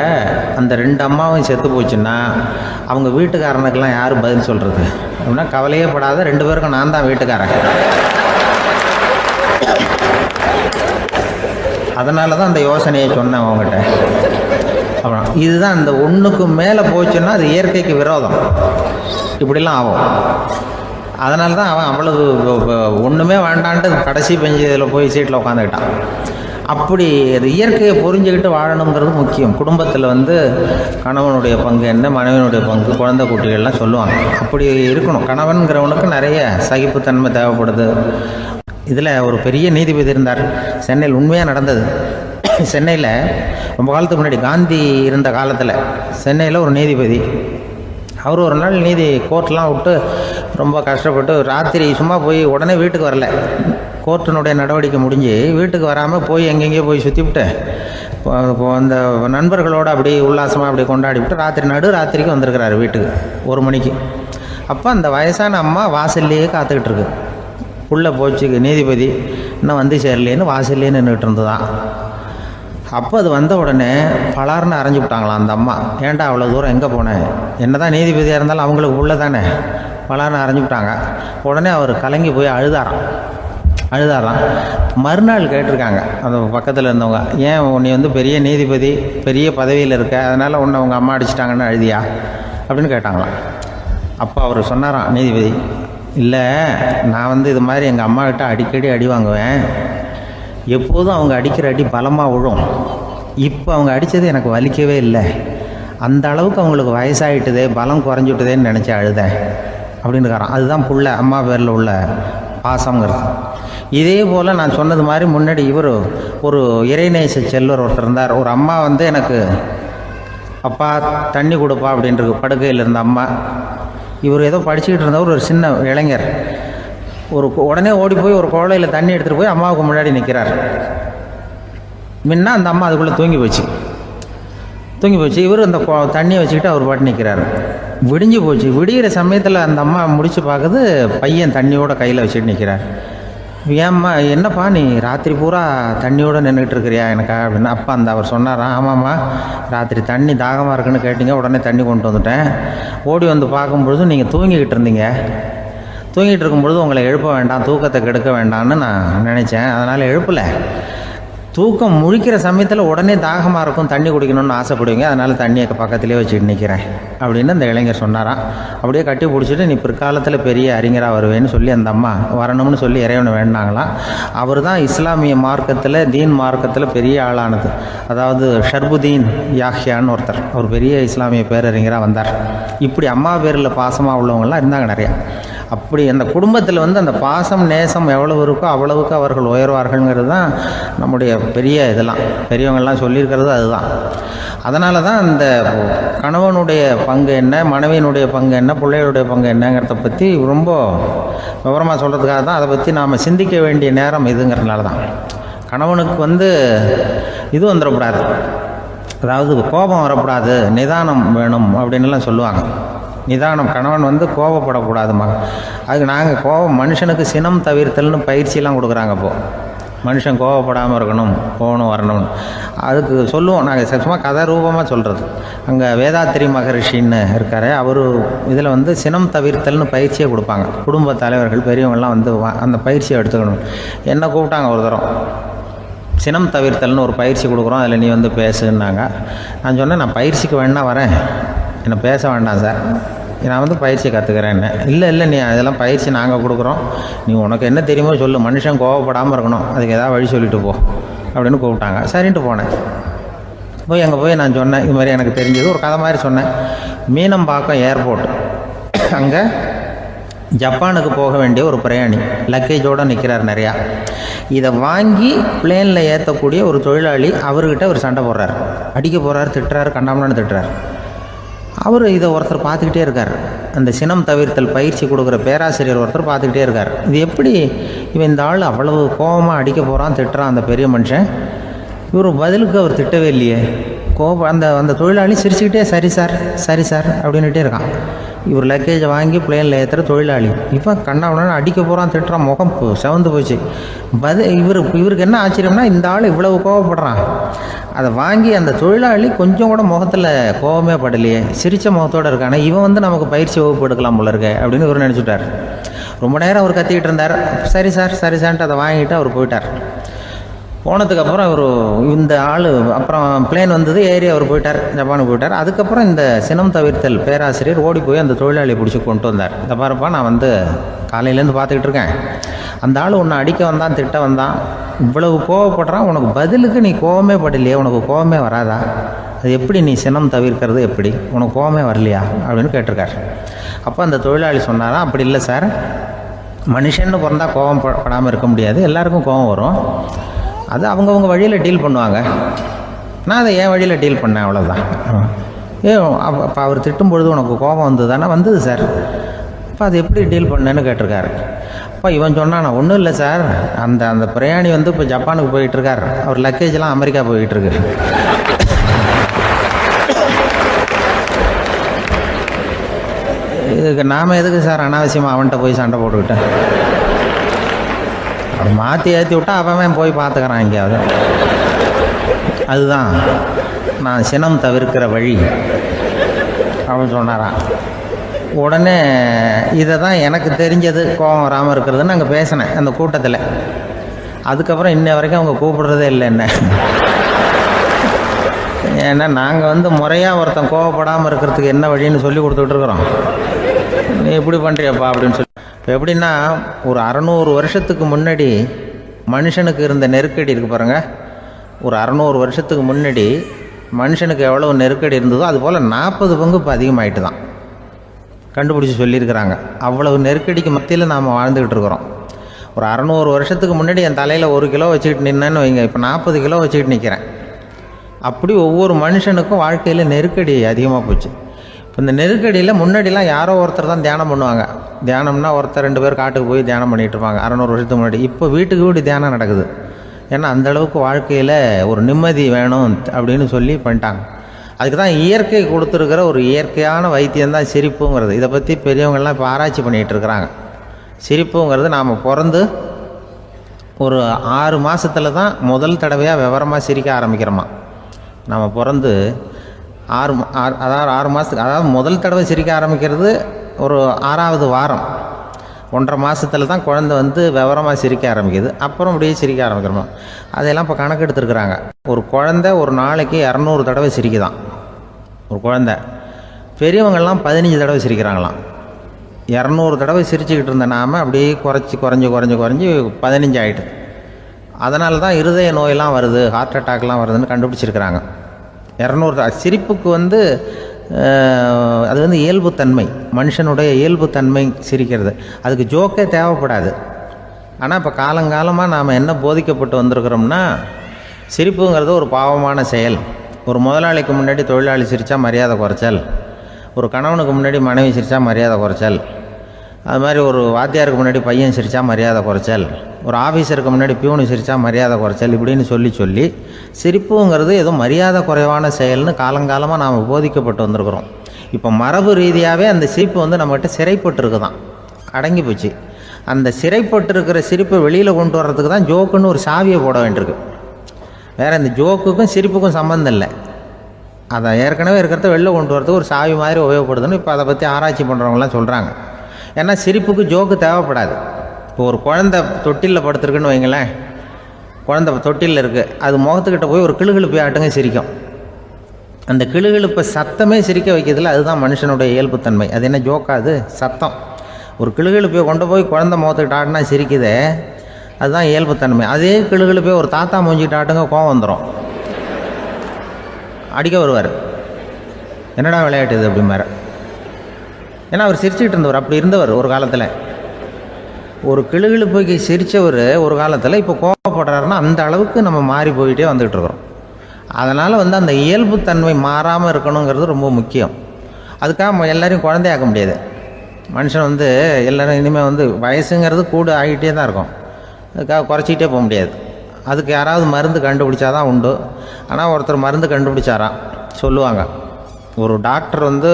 அந்த 2 அம்மாவும் செத்து போச்சுன்னா அவங்க வீட்டுக்காரனுக்கெல்லாம் யார் பதில் சொல்கிறது அப்படின்னா, கவலையே படாத, 2 பேருக்கும் நான் தான் வீட்டுக்காரன். அதனால தான் அந்த யோசனையை சொன்னேன் அவங்ககிட்ட. அப்புறம் இதுதான் இந்த ஒன்றுக்கு மேலே போச்சுன்னா அது இயற்கைக்கு விரோதம், இப்படிலாம் ஆகும். அதனால தான் அவன் அவ்வளவு ஒன்றுமே வேண்டான்ட்டு கடைசி பெஞ்சு இதில் போய் சீட்டில் உட்காந்துக்கிட்டான். அப்படி அது இயற்கையை புரிஞ்சுக்கிட்டு வாழணுங்கிறது முக்கியம். குடும்பத்தில் வந்து கணவனுடைய பங்கு என்ன, மனைவியினுடைய பங்கு, குழந்தை குட்டிகள்லாம் சொல்லுவாங்க. அப்படி இருக்கணும். கணவன்கிறவனுக்கு நிறைய சகிப்புத்தன்மை தேவைப்படுது. இதில் ஒரு பெரிய நீதிபதி இருந்தார் சென்னையில், உண்மையாக நடந்தது. சென்னையில் ரொம்ப காலத்துக்கு முன்னாடி காந்தி இருந்த காலத்தில் சென்னையில் ஒரு நீதிபதி, அவர் ஒரு நாள் நீதி கோர்ட்லாம் விட்டு ரொம்ப கஷ்டப்பட்டு ராத்திரி சும்மா போய் உடனே வீட்டுக்கு வரல, கோர்ட்டினுடைய நடவடிக்கை முடிஞ்சு வீட்டுக்கு வராமல் போய் எங்கெங்கேயோ போய் சுற்றிவிட்டு அந்த நண்பர்களோடு அப்படி உல்லாசமாக அப்படி கொண்டாடிவிட்டு நடுராத்திரிக்கு வந்திருக்கிறாரு வீட்டுக்கு 1 மணிக்கு. அப்போ அந்த வயசான அம்மா வாசல்லையே காத்துக்கிட்டு இருக்கு. உள்ளே போச்சு நீதிபதி இன்னும் வந்து சேரலேன்னு வாசல்லே நின்றுட்டு இருந்துதான். அப்போ அது வந்த உடனே பலார்னு அரைஞ்சி விட்டாங்களாம் அந்த அம்மா. ஏன்டா அவ்வளோ தூரம் எங்கே போனேன்? என்ன தான் நீதிபதியாக இருந்தாலும் அவங்களுக்கு உள்ள தானே. பலார்னு அரைஞ்சி விட்டாங்க. உடனே அவர் கலங்கி போய் அழுதாராம். மறுநாள் கேட்டிருக்காங்க அந்த பக்கத்தில் இருந்தவங்க, ஏன் நீ வந்து பெரிய நீதிபதி, பெரிய பதவியில் இருக்க, அதனால் உன்னை அவங்க அம்மா அடிச்சிட்டாங்கன்னு அழுதியா அப்படின்னு கேட்டாங்களாம். அப்போ அவர் சொன்னாராம் நீதிபதி, இல்லை நான் வந்து இது மாதிரி எங்கள் அம்மாக்கிட்ட அடிக்கடி அடி வாங்குவேன். எப்போதும் அவங்க அடிக்கிற அடி பலமாக விழும். இப்போ அவங்க அடித்தது எனக்கு வலிக்கவே இல்லை. அந்த அளவுக்கு அவங்களுக்கு வயசாகிட்டுதே, பலம் குறைஞ்சிட்டுதேன்னு நினச்சி அழுதேன் அப்படின்னு இருக்காராம். அதுதான் புள்ள அம்மா பேரில் உள்ள பாசங்கிறது. இதே போல் நான் சொன்னது மாதிரி முன்னாடி ஒரு இறைநேச செல்வர் ஒருத்தர் இருந்தார். ஒரு அம்மா வந்து எனக்கு அப்பா தண்ணி கொடுப்பா அப்படின்றது படுக்கையில் இருந்த அம்மா. இவர் ஏதோ படிச்சுக்கிட்டு இருந்தவர், ஒரு சின்ன இளைஞர். உடனே ஓடி போய் ஒரு குழலையில் தண்ணி எடுத்துகிட்டு போய் அம்மாவுக்கு முன்னாடி நிற்கிறார். முன்ன அந்த அம்மா அதுக்குள்ளே தூங்கி போச்சு. இவர் அந்த தண்ணியை வச்சுக்கிட்டு அவர் பாட்டு நிற்கிறார். விடிஞ்சு போச்சு. விடிகிற சமயத்தில் அந்த அம்மா முடிச்சு பார்க்குது, பையன் தண்ணியோட கையில் வச்சுட்டு நிற்கிறார். ஏம்மா என்னப்பா நீ ராத்திரி பூரா தண்ணியோடு நின்றுட்டு இருக்கிறியா எனக்கா அப்படின்னு. அப்பா அவர் சொன்னாராம், ஆமாம்மா ராத்திரி தண்ணி தாகமாக இருக்குன்னு கேட்டிங்க, உடனே தண்ணி கொண்டு வந்துட்டேன். ஓடி வந்து பார்க்கும்பொழுது நீங்கள் தூங்கிக்கிட்டு இருந்தீங்க. தூங்கிட்டு இருக்கும்பொழுது உங்களை எழுப்ப வேண்டாம், தூக்கத்தை கெடுக்க வேண்டாம்னு நான் நினச்சேன். அதனால் எழுப்பலை. தூக்கம் முழிக்கிற சமயத்தில் உடனே தாகமாக இருக்கும், தண்ணி குடிக்கணும்னு ஆசைப்படுவீங்க, அதனால் தண்ணியை பக்கத்துலேயே வச்சுட்டு நிற்கிறேன் அப்படின்னு அந்த இளைஞர் சொன்னாராம். அப்படியே கட்டி பிடிச்சிட்டு நீ பிற்காலத்தில் பெரிய அறிஞராக வருவேன்னு சொல்லி அந்த அம்மா வரணும்னு சொல்லி இறைவனை வேண்டாங்களாம். அவர் தான் இஸ்லாமிய மார்க்கத்தில், தீன் மார்க்கத்தில் பெரிய ஆளானது. அதாவது ஷர்புதீன் யாஹ்யான்னு ஒருத்தர், அவர் பெரிய இஸ்லாமிய பேரறிஞராக வந்தார். இப்படி அம்மா பேரில் பாசமாக உள்ளவங்களாம் இருந்தாங்க நிறையா. அப்படி அந்த குடும்பத்தில் வந்து அந்த பாசம் நேசம் எவ்வளவு இருக்கோ அவ்வளவுக்கு அவர்கள் உயர்வார்கள்ங்கிறது தான் நம்முடைய பெரிய இதெல்லாம் பெரியவங்கள்லாம் சொல்லியிருக்கிறது அதுதான். அதனால தான் அந்த கணவனுடைய பங்கு என்ன, மனைவியினுடைய பங்கு என்ன, பிள்ளைகளுடைய பங்கு என்னங்கிறத பற்றி ரொம்ப விவரமாக சொல்கிறதுக்காக தான் அதை பற்றி நாம் சிந்திக்க வேண்டிய நேரம் இதுங்கிறதுனால தான். கணவனுக்கு வந்து இது வந்துடக்கூடாது, அதாவது கோபம் வரக்கூடாது, நிதானம் வேணும் அப்படின்லாம் சொல்லுவாங்க. நிதானம், கணவன் வந்து கோபப்படக்கூடாதுமா. அதுக்கு நாங்கள் மனுஷனுக்கு சினம் தவிர்த்தல்னு பயிற்சியெல்லாம் கொடுக்குறாங்க. இப்போது மனுஷன் கோபப்படாமல் இருக்கணும், போகணும் வரணும்னு அதுக்கு சொல்லுவோம் நாங்கள். சும்மா கதை ரூபமாக சொல்கிறது. அங்கே வேதாத்திரி மகரிஷின்னு இருக்கார், அவர் இதில் வந்து சினம் தவிர்த்தல்னு பயிற்சியை கொடுப்பாங்க. குடும்ப தலைவர்கள் பெரியவங்கள்லாம் வந்து அந்த பயிற்சியை எடுத்துக்கணும். என்னை கூப்பிட்டாங்க ஒரு தரம், சினம் தவிர்த்தல்னு ஒரு பயிற்சி கொடுக்குறோம், அதில் நீ வந்து பேசுன்னாங்க. நான் சொன்னேன், நான் பயிற்சிக்கு வேணா வரேன், என்னை பேச வேண்டாம் சார், நான் வந்து பயிற்சி கற்றுக்கிறேன்னு. இல்லை நீ அதெல்லாம் பயிற்சி நாங்கள் கொடுக்குறோம், நீ உனக்கு என்ன தெரியுமோ சொல்லு, மனுஷன் கோவப்படாமல் இருக்கணும், அதுக்கு ஏதாவது வழி சொல்லிட்டு போ அப்படின்னு கூப்பிட்டாங்க. சரின்ட்டு போனேன். அங்கே போய் நான் சொன்னேன், இது மாதிரி எனக்கு தெரிஞ்சது ஒரு கதை மாதிரி சொன்னேன். மீனம்பாக்கம் ஏர்போர்ட், அங்கே ஜப்பானுக்கு போக வேண்டிய ஒரு பிரயாணி லக்கேஜோடு நிற்கிறார் நிறையா. இதை வாங்கி பிளேனில் ஏற்றக்கூடிய ஒரு தொழிலாளி அவர்கிட்ட ஒரு சண்டை போடுறார், அடிக்க போகிறார், திட்டுறாரு, கண்டாமலான்னு திட்டுறார். அவர் இதை ஒருத்தர் பார்த்துக்கிட்டே இருக்கார். அந்த சினம் தவிர்த்தல் பயிற்சி கொடுக்குற பேராசிரியர் ஒருத்தர் பார்த்துக்கிட்டே இருக்கார். இது எப்படி இவன் இந்த ஆள் அவ்வளவு கோபமாக அடிக்க போகிறான், திட்டுறான் அந்த பெரிய மனுஷன், இவர் பதிலுக்கு அவர் திட்டவே இல்லையே. அந்த தொழிலாளி சிரிச்சுக்கிட்டே சரி சார் அப்படின்னுட்டே இருக்கான். இவர் லக்கேஜை வாங்கி பிளேனில் ஏற்றுற தொழிலாளி இப்போ கண்ணாவுடனே அடிக்க போகிறான், திட்டுறான், முகம் செவந்து போச்சு. இவருக்கு என்ன ஆச்சரியம்னா, இந்த ஆள் இவ்வளவு கோவப்படுறான், அதை வாங்கி அந்த தொழிலாளி கொஞ்சம் கூட முகத்தில் கோபமே படலையே, சிரித்த முகத்தோடு இருக்கானே, இவன் வந்து நமக்கு பயிற்சி வகுப்பு எடுக்கலாம் போல இருக்கே அப்படின்னு இவர் நினச்சிட்டார். ரொம்ப நேரம் அவர் கத்திக்கிட்டு இருந்தார். சரி சார்ன்ட்டு அதை வாங்கிட்டு அவர் போயிட்டார். போனதுக்கப்புறம் அவர் இந்த ஆள் அப்புறம் பிளேன் வந்தது, ஏறி அவர் போயிட்டார், ஜப்பானுக்கு போயிட்டார். அதுக்கப்புறம் இந்த சினம் தவிர்த்தல் பேராசிரியர் ஓடி போய் அந்த தொழிலாளியை பிடிச்சி கொண்டு வந்தார். இந்த பாருப்பா, நான் வந்து காலையிலேருந்து பார்த்துக்கிட்டு இருக்கேன், அந்த ஆள் உன்னை அடிக்க வந்தான், திட்ட வந்தான், இவ்வளவு கோவப்படுறான், உனக்கு பதிலுக்கு நீ கோவமே படலையே, உனக்கு கோவமே வராதா, அது எப்படி நீ சினம் தவிர்க்கிறது, எப்படி உனக்கு கோவமே வரலையா அப்படின்னு கேட்டிருக்கார். அப்போ அந்த தொழிலாளி சொன்னாராம், அப்படி இல்லை சார், மனுஷன்னு பிறந்தால் கோவம் படாமல் இருக்க முடியாது, எல்லாருக்கும் கோவம் வரும், அது அவங்கவுங்க வழியில் டீல் பண்ணுவாங்க, நான் அதை என் வழியில் டீல் பண்ணேன், அவ்வளோதான். அப்போ அவர் திட்டும் பொழுது உனக்கு கோபம் வந்தது தானே? வந்தது சார். அப்போ அது எப்படி டீல் பண்ணேன்னு கேட்டிருக்காரு. அப்போ இவன் சொன்னான், ஒன்றும் இல்லை சார், அந்த அந்த பிரயாணி வந்து இப்போ ஜப்பானுக்கு போயிட்டுருக்கார், அவர் லக்கேஜெலாம் அமெரிக்கா போயிட்டுருக்கு. இதுக்கு நாம் எதுக்கு சார் அனாவசியமாக அவன்கிட்ட போய் சண்டை போட்டுக்கிட்டேன்? அப்படி மாற்றி ஏற்றி விட்டா அவன் போய் பார்த்துக்கிறான் எங்கேயாவது. அதுதான் நான் சினம் தவிர்க்கிற வழி அப்படின்னு சொன்னாரான். உடனே இதை தான் எனக்கு தெரிஞ்சது கோபம் வராமல் இருக்கிறதுன்னு அங்கே பேசினேன் அந்த கூட்டத்தில். அதுக்கப்புறம் இன்ன வரைக்கும் அவங்க கூப்பிடுறதே இல்லை என்ன. ஏன்னா நாங்கள் வந்து முறையாக ஒருத்தன் கோவப்படாமல் இருக்கிறதுக்கு என்ன வழின்னு சொல்லி கொடுத்துட்ருக்குறோம். நீ எப்படி பண்ணுறியப்பா அப்படின்னு சொல்லி. இப்போ எப்படின்னா, ஒரு 600 வருஷத்துக்கு முன்னாடி மனுஷனுக்கு இருந்த நெருக்கடி இருக்குது பாருங்கள். ஒரு 600 வருஷத்துக்கு முன்னாடி மனுஷனுக்கு எவ்வளோ நெருக்கடி இருந்ததோ அதுபோல் 40 பங்கு இப்போ அதிகமாகிட்டு தான் கண்டுபிடிச்சி சொல்லியிருக்கிறாங்க. அவ்வளவு நெருக்கடிக்கு மத்தியில் நாம் வாழ்ந்துக்கிட்டு இருக்கிறோம். ஒரு 600 வருஷத்துக்கு முன்னாடி என் தலையில் 1 கிலோ வச்சுக்கிட்டு நின்னேன்னு வைங்க, இப்போ 40 கிலோ வச்சுக்கிட்டு நிற்கிறேன். அப்படி ஒவ்வொரு மனுஷனுக்கும் வாழ்க்கையில் நெருக்கடி அதிகமாக போச்சு. இப்போ இந்த நெருக்கடியில் முன்னாடிலாம் யாரோ ஒருத்தர் தான் தியானம் பண்ணுவாங்க. தியானம்னா ஒருத்தர் 2 பேர் காட்டுக்கு போய் தியானம் பண்ணிகிட்டு இருப்பாங்க 600 வருஷத்துக்கு முன்னாடி. இப்போ வீட்டுக்கு வீடு தியானம் நடக்குது. ஏன்னா அந்தளவுக்கு வாழ்க்கையில் ஒரு நிம்மதி வேணும் அப்படின்னு சொல்லி பண்ணிட்டாங்க. அதுக்கு தான் இயற்கை கொடுத்துருக்கிற ஒரு இயற்கையான வைத்தியம்தான் சிரிப்புங்கிறது. இதை பற்றி பெரியவங்கள்லாம் இப்போ ஆராய்ச்சி பண்ணிகிட்டு இருக்கிறாங்க. சிரிப்புங்கிறது நாம் பிறந்து ஒரு 6 மாதத்தில் தான் முதல் தடவையாக விவரமாக சிரிக்க ஆரம்பிக்கிறோமா. நம்ம பிறந்து 6 மாதத்துக்கு, அதாவது முதல் தடவை சிரிக்க ஆரம்பிக்கிறது ஒரு 6ஆவது வாரம், 1.5 மாதத்தில் தான் குழந்தை வந்து விவரமாக சிரிக்க ஆரம்பிக்குது. அப்புறம் அப்படியே சிரிக்க ஆரம்பிக்கிறோமா. அதையெல்லாம் இப்போ கணக்கு எடுத்துருக்குறாங்க. ஒரு குழந்தை ஒரு நாளைக்கு 200 தடவை சிரிக்குதான் ஒரு குழந்தை. பெரியவங்கள்லாம் 15 தடவை சிரிக்கிறாங்களாம். 200 தடவை சிரிச்சுக்கிட்டு இருந்த நாம் அப்படியே குறைஞ்சி 15 ஆகிட்டு. அதனால தான் இருதய நோயெல்லாம் வருது, ஹார்ட் அட்டாக்லாம் வருதுன்னு கண்டுபிடிச்சிருக்கிறாங்க. 200 சிரிப்புக்கு வந்து அது வந்து இயல்புத்தன்மை, மனுஷனுடைய இயல்புத்தன்மை சிரிக்கிறது. அதுக்கு ஜோக்கே தேவைப்படாது. ஆனால் இப்போ காலங்காலமாக நாம் என்ன போதிக்கப்பட்டு வந்திருக்கிறோம்னா, சிரிப்புங்கிறது ஒரு பாவமான செயல். ஒரு முதலாளிக்கு முன்னாடி தொழிலாளி சிரித்தா மரியாதை குறைச்சல், ஒரு கணவனுக்கு முன்னாடி மனைவி சிரித்தா மரியாதை குறைச்சல், அது மாதிரி ஒரு வாத்தியாருக்கு முன்னாடி பையன் சிரித்தா மரியாதை குறைச்சல், ஒரு ஆஃபீஸருக்கு முன்னாடி பியூனு சிரித்தா மரியாதை குறைச்சல், இப்படின்னு சொல்லி சிரிப்புங்கிறது ஏதோ மரியாதை குறைவான செயல்னு காலங்காலமாக நாம் போதிக்கப்பட்டு வந்திருக்கிறோம். இப்போ மரபு ரீதியாகவே அந்த சிரிப்பு வந்து நம்மகிட்ட சிறைப்பட்டு தான், அடங்கி போச்சு. அந்த சிறைப்பட்டு இருக்கிற சிரிப்பை வெளியில் கொண்டு வர்றதுக்கு தான் ஜோக்குன்னு ஒரு சாவியை போட வேண்டியிருக்கு. வேறு இந்த ஜோக்குக்கும் சிரிப்புக்கும் சம்மந்தம் இல்லை. அதை ஏற்கனவே இருக்கிறத வெளில கொண்டு வரதுக்கு ஒரு சாவி மாதிரி உபயோகப்படுதுன்னு இப்போ அதை பற்றி ஆராய்ச்சி பண்ணுறவங்களாம் சொல்கிறாங்க. ஏன்னா சிரிப்புக்கு ஜோக்கு தேவைப்படாது. இப்போ ஒரு குழந்தை தொட்டிலில் படுத்துருக்குன்னு வைங்களேன், குழந்தை தொட்டிலில் இருக்குது, அது முகத்துக்கிட்ட போய் ஒரு கிளுகிழுப்பை ஆட்டுங்க சிரிக்கும். அந்த கிளுகிழுப்பை சத்தமே சிரிக்க வைக்கிறதுல அதுதான் மனுஷனுடைய இயல்புத்தன்மை. அது என்ன ஜோக்காது? சத்தம். ஒரு கிளுகிழுப்பையை கொண்டு போய் குழந்தை முகத்துக்கிட்ட ஆட்டினா சிரிக்குதே, அதுதான் இயல்புத்தன்மை. அதே கிளுகிழுப்பையை ஒரு தாத்தா மூஞ்சிக்கிட்ட ஆட்டுங்க, கோவம் வந்துடும், அடிக்க வருவார். என்னடா விளையாட்டு இது அப்படிமாரு. ஏன்னா அவர் சிரிச்சுக்கிட்டு இருந்தவர், அப்படி இருந்தவர் ஒரு காலத்தில். ஒரு கிளுகிழுப்பைக்கு சிரித்தவர் ஒரு காலத்தில் இப்போ கோவப்படுறாருன்னா அந்த அளவுக்கு நம்ம மாறி போயிட்டே வந்துக்கிட்டு இருக்கிறோம். அதனால் வந்து அந்த இயல்புத்தன்மை மாறாமல் இருக்கணுங்கிறது ரொம்ப முக்கியம். அதுக்காக எல்லோரையும் குழந்தையாக்க முடியாது. மனுஷன் வந்து எல்லோரும் இனிமேல் வந்து வயசுங்கிறது கூட ஆகிட்டே தான் இருக்கும். அதுக்காக குறைச்சிக்கிட்டே போக முடியாது. அதுக்கு யாராவது மருந்து கண்டுபிடிச்சாதான் உண்டு. ஆனால் ஒருத்தர் மருந்து கண்டுபிடிச்சாராம், சொல்லுவாங்க. ஒரு டாக்டர் வந்து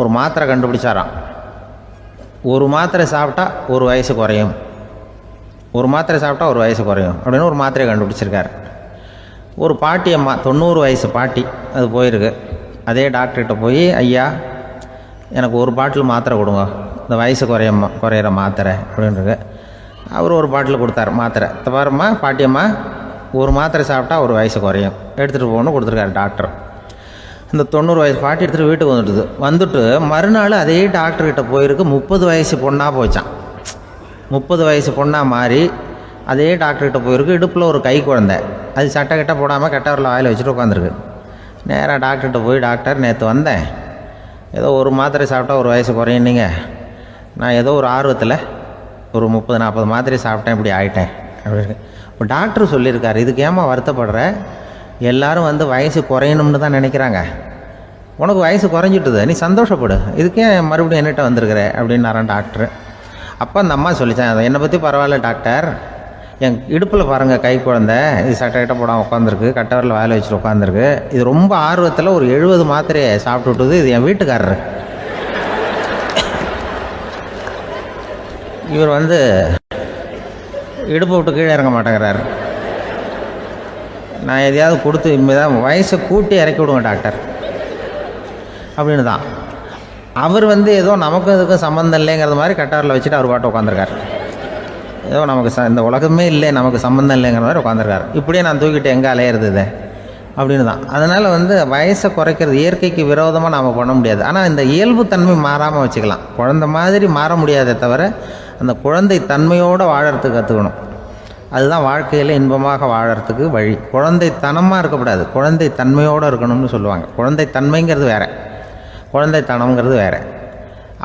ஒரு மாத்திரை கண்டுபிடிச்சாராம். ஒரு மாத்திரை சாப்பிட்டா ஒரு வயசு குறையும், ஒரு மாத்திரை சாப்பிட்டா ஒரு வயசு குறையும் அப்படின்னு ஒரு மாத்திரையை கண்டுபிடிச்சிருக்காரு. ஒரு பாட்டி அம்மா, 90 வயசு பாட்டி, அது போயிருக்கு. அதே டாக்டர்கிட்ட போய், ஐயா எனக்கு ஒரு பாட்டில் மாத்திரை கொடுங்க, இந்த வயசு குறையிற மாத்திரை அப்படின்றது. அவர் ஒரு பாட்டில் கொடுத்தாரு மாத்திரை. பாரும்மா பாட்டியம்மா, ஒரு மாத்திரை சாப்பிட்டா ஒரு வயசு குறையும், எடுத்துகிட்டு போகணும்னு கொடுத்துருக்காரு டாக்டர். இந்த 90 வயசு பாட்டி எடுத்துகிட்டு வீட்டுக்கு வந்துட்டு மறுநாள் அதே டாக்டர்கிட்ட போயிருக்கு. 30 வயசு பொண்ணாக போச்சான். 30 வயசு பொண்ணாக மாறி அதே டாக்டர்கிட்ட போயிருக்கு. இடுப்பில் ஒரு கை குழந்தை, அது சட்டை கிட்ட போடாமல் கெட்டவரில் வாயில் வச்சுட்டு உட்காந்துருக்கு. நேராக டாக்டர்கிட்ட போய், டாக்டர் நேற்று வந்தேன், ஏதோ ஒரு மாத்திரை சாப்பிட்டா ஒரு வயசு குறையினீங்க, நான் ஏதோ ஒரு ஆர்வத்தில் ஒரு 30-40 மாத்திரை சாப்பிட்டேன், இப்படி ஆகிட்டேன் அப்படின்னு. இப்போ டாக்டர் சொல்லியிருக்காரு, இதுக்கு ஏமா வருத்தப்படுற, எல்லோரும் வந்து வயசு குறையணும்னு தான் நினைக்கிறாங்க, உனக்கு வயசு குறைஞ்சிட்டுது, நீ சந்தோஷப்படு, இதுக்கே மறுபடியும் என்னட்ட வந்திருக்கிற அப்படின்னாரான் டாக்டர். அப்போ அந்த அம்மா சொல்லித்தான், என்னை பற்றி பரவாயில்ல டாக்டர், என் இடுப்பில் பாருங்கள் கை குழந்தை, இது சட்டை கிட்ட போடாமல் உட்காந்துருக்கு, கட்டவரில் வாயில் வச்சுட்டு உட்காந்துருக்கு, இது ரொம்ப ஆர்வத்தில் ஒரு 70 மாத்திரையை சாப்பிட்டு விட்டுது, இது என் வீட்டுக்காரரு. இவர் இடுப்பை விட்டு கீழே இறங்க மாட்டேங்கிறாரு. நான் எதையாவது கொடுத்து இனிமேதான் வயசை கூட்டி இறக்கி விடுங்க டாக்டர் அப்படின்னு தான். அவர் ஏதோ நமக்கு இதுக்கும் சம்மந்தம் இல்லைங்கிறது மாதிரி கட்டாரில் வச்சுட்டு அவர் பாட்டு உட்காந்துருக்கார். ஏதோ நமக்கு இந்த உலகமே இல்லை, நமக்கு சம்மந்தம் இல்லைங்கிற மாதிரி உட்காந்துருக்காரு. இப்படியே நான் தூக்கிட்டு எங்கே அலையிறது இதை அப்படின்னு தான். அதனால் வயசை குறைக்கிறது இயற்கைக்கு விரோதமாக நாம் பண்ண முடியாது. ஆனால் இந்த இயல்புத்தன்மை மாறாமல் வச்சுக்கலாம். குழந்தை மாதிரி மாற முடியாதே தவிர அந்த குழந்தை தன்மையோடு வாழறதுக்கு கற்றுக்கணும். அதுதான் வாழ்க்கையில் இன்பமாக வாழறதுக்கு வழி. குழந்தைத்தனமாக இருக்கக்கூடாது, குழந்தை தன்மையோடு இருக்கணும்னு சொல்லுவாங்க. குழந்தை தன்மைங்கிறது வேறு, குழந்தைத்தனம்ங்கிறது வேறு.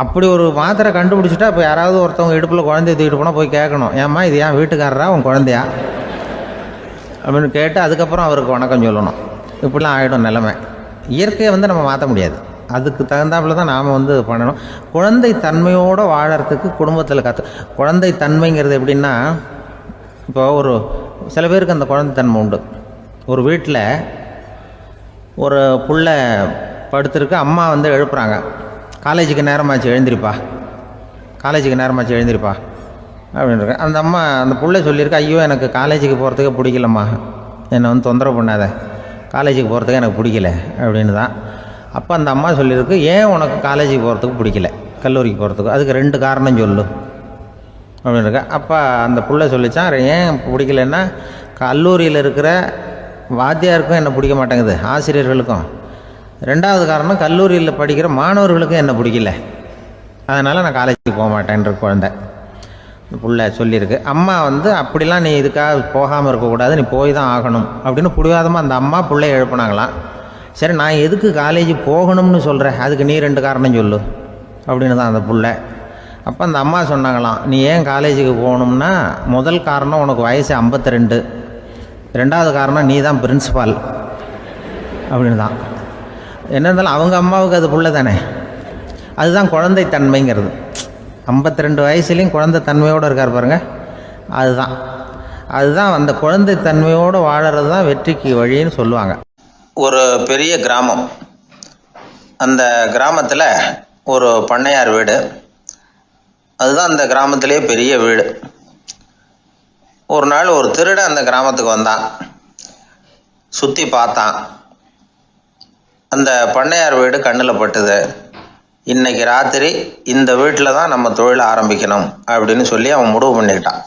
அப்படி ஒரு மாத்திரை கண்டுபிடிச்சிட்டா இப்போ யாராவது ஒருத்தவங்க இடுப்பில் குழந்தைய தூக்கிட்டு போனால் போய் கேட்கணும், ஏம்மா இது ஏன் வீட்டுக்காரரா உன் குழந்தையா அப்படின்னு கேட்டு அதுக்கப்புறம் அவருக்கு வணக்கம் சொல்லணும். இப்படிலாம் ஆகிடும் நிலைமை. இயற்கையை நம்ம மாற்ற முடியாது. அதுக்கு தகுந்தாப்புல தான் நாம் பண்ணணும். குழந்தை தன்மையோடு வாழறதுக்கு குடும்பத்தில் குழந்தை தன்மைங்கிறது எப்படின்னா, இப்போ சில பேருக்கு அந்த குழந்தைத்தன்மை உண்டு. ஒரு வீட்டில் ஒரு புள்ள படுத்திருக்கு, அம்மா எழுப்புறாங்க, காலேஜுக்கு நேரமாச்சு எழுந்திருப்பா, காலேஜுக்கு நேரமாச்சு எழுந்திருப்பா அப்படின்ட்டு. அந்த அம்மா அந்த புள்ளை சொல்லியிருக்கு, ஐயோ எனக்கு காலேஜுக்கு போகிறதுக்கு பிடிக்கலம்மா, என்னை தொந்தரவு பண்ணாத, காலேஜுக்கு போகிறதுக்கு எனக்கு பிடிக்கல அப்படின்னு தான். அப்போ அந்த அம்மா சொல்லியிருக்கு, ஏன் உனக்கு காலேஜுக்கு போகிறதுக்கு பிடிக்கல, கல்லூரிக்கு போகிறதுக்கு, அதுக்கு 2 காரணம் சொல்லு அப்படின்னுருக்க. அப்போ அந்த புள்ளை சொல்லித்தான், ஏன் பிடிக்கலன்னா, கல்லூரியில் இருக்கிற வாத்தியாருக்கும் என்னை பிடிக்க மாட்டேங்குது, ஆசிரியர்களுக்கும். 2வது காரணம், கல்லூரியில் படிக்கிற மாணவர்களுக்கும் என்னை பிடிக்கல, அதனால் நான் காலேஜுக்கு போக மாட்டேன்ற குழந்தை புள்ள சொல்லியிருக்கு. அம்மா அப்படிலாம் நீ இதுக்காக போகாமல் இருக்கக்கூடாது, நீ போய் தான் ஆகணும் அப்படின்னு பிடிவாதமாக அந்த அம்மா பிள்ளைய எழுப்புனாங்களாம். சரி, நான் எதுக்கு காலேஜ் போகணும்னு சொல்கிறேன், அதுக்கு நீ 2 காரணம் சொல்லு அப்படின்னு தான் அந்த புள்ள. அப்போ அந்த அம்மா சொன்னாங்களாம், நீ ஏன் காலேஜுக்கு போகணும்னா, முதல் காரணம் உனக்கு வயசு 52, 2வது காரணம் நீ தான் பிரின்சிபால் அப்படின்னு தான். என்ன இருந்தாலும் அவங்க அம்மாவுக்கு அது புள்ள தானே. அதுதான் குழந்தை தன்மைங்கிறது. 52 வயசுலேயும் குழந்தை தன்மையோடு இருக்கார் பாருங்க, அதுதான் அந்த குழந்தை தன்மையோடு வாழறது தான் வெற்றிக்கு வழின்னு சொல்லுவாங்க. ஒரு பெரிய கிராமம், அந்த கிராமத்தில் ஒரு பண்ணையார் வீடு, அதுதான் அந்த கிராமத்திலே பெரிய வீடு. ஒரு நாள் ஒரு திருடன் அந்த கிராமத்துக்கு வந்தான், சுற்றி பார்த்தான். அந்த பண்ணையார் வீடு கண்ணில் பட்டுது. இன்னைக்கு ராத்திரி இந்த வீட்டில் தான் நம்ம தொழிலை ஆரம்பிக்கணும் அப்படின்னு சொல்லி அவன் முடிவு பண்ணிக்கிட்டான்.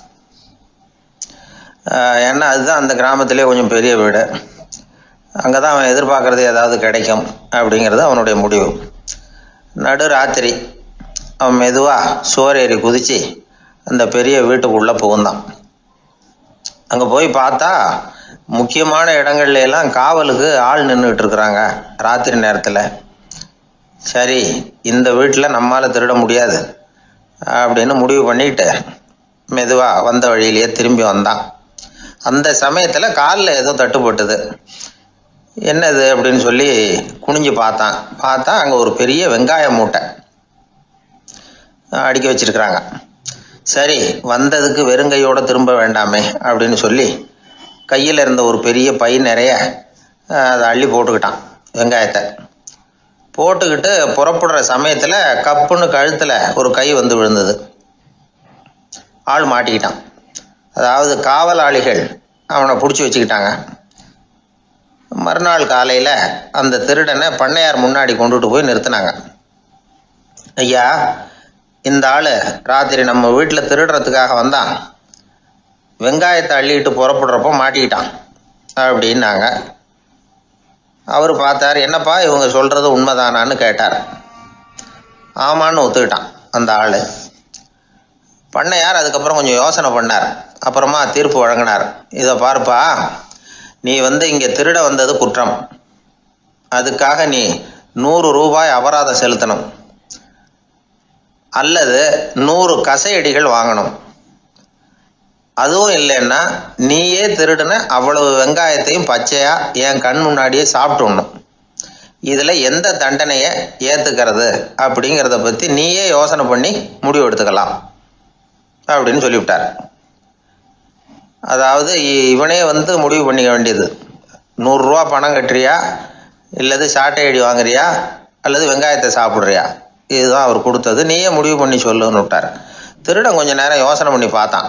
ஏன்னா அதுதான் அந்த கிராமத்திலே கொஞ்சம் பெரிய வீடு, அங்கே தான் அவன் எதிர்பார்க்குறது ஏதாவது கிடைக்கும் அப்படிங்கிறது அவனுடைய முடிவு. நடு ராத்திரி அவன் மெதுவாக சுவரேறி குதித்து அந்த பெரிய வீட்டுக்குள்ளே புகுந்தான். அங்கே போய் பார்த்தா முக்கியமான இடங்கள்ல எல்லாம் காவலுக்கு ஆள் நின்றுட்டு இருக்கிறாங்க ராத்திரி நேரத்தில். சரி, இந்த வீட்டில் நம்மால் திருட முடியாது அப்படின்னு முடிவு பண்ணிட்டு மெதுவாக வந்த வழியிலேயே திரும்பி வந்தான். அந்த சமயத்தில் காலில் ஏதோ தட்டுப்பட்டுது. என்னது அப்படின்னு சொல்லி குனிஞ்சு பார்த்தா அங்கே ஒரு பெரிய வெங்காய மூட்டை அடுக்கி வச்சிருக்கிறாங்க. சரி, வந்ததுக்கு வெறுங்கையோடு திரும்ப வேண்டாமே அப்படின்னு சொல்லி கையில் இருந்த ஒரு பெரிய பை நிறைய அதை அள்ளி போட்டுக்கிட்டான். வெங்காயத்தை போட்டுக்கிட்டு புறப்படுற சமயத்தில் கப்புன்னு கழுத்தில் ஒரு கை விழுந்தது. ஆள் மாட்டிக்கிட்டான். அதாவது காவலாளிகள் அவனை பிடிச்சி வச்சுக்கிட்டாங்க. மறுநாள் காலையில் அந்த திருடனை பண்ணையார் முன்னாடி கொண்டுட்டு போய் நிறுத்தினாங்க. ஐயா, இந்த ஆள் ராத்திரி நம்ம வீட்டில் திருடுறதுக்காக வந்தான், வெங்காயத்தை அள்ளிட்டு புறப்படுறப்போ மாட்டிக்கிட்டான் அப்படின்னாங்க. அவர் பார்த்தார், என்னப்பா இவங்க சொல்கிறது உண்மைதானான்னு கேட்டார். ஆமான்னு ஒத்துக்கிட்டான் அந்த ஆள். பண்ணையார் அதுக்கப்புறம் கொஞ்சம் யோசனை பண்ணார். அப்புறமா தீர்ப்பு வழங்கினார். இதை பார்ப்பா, நீ இங்கே திருட வந்தது குற்றம், அதுக்காக நீ 100 ரூபாய் அபராதம் செலுத்தணும், அல்லது 100 கசையடிகள் வாங்கணும். அதுவும் இல்லைன்னா நீயே திருடுன அவ்வளவு வெங்காயத்தையும் பச்சையா என் கண் முன்னாடியே சாப்பிட்டுடணும். இதில் எந்த தண்டனையை ஏற்றுக்கிறது அப்படிங்கிறத பற்றி நீயே யோசனை பண்ணி முடிவு எடுத்துக்கலாம் அப்படின்னு சொல்லிவிட்டார். அதாவது இவனே முடிவு பண்ணிக்க வேண்டியது, 100 ரூபா பணம் கட்டுறியா, இல்லது சாட்டை அடி வாங்குறியா, அல்லது வெங்காயத்தை சாப்பிட்றியா, இதுதான் அவர் கொடுத்தது, நீயே முடிவு பண்ணி சொல்லுன்னு விட்டார். திருடன் கொஞ்ச நேரம் யோசனை பண்ணி பார்த்தான்.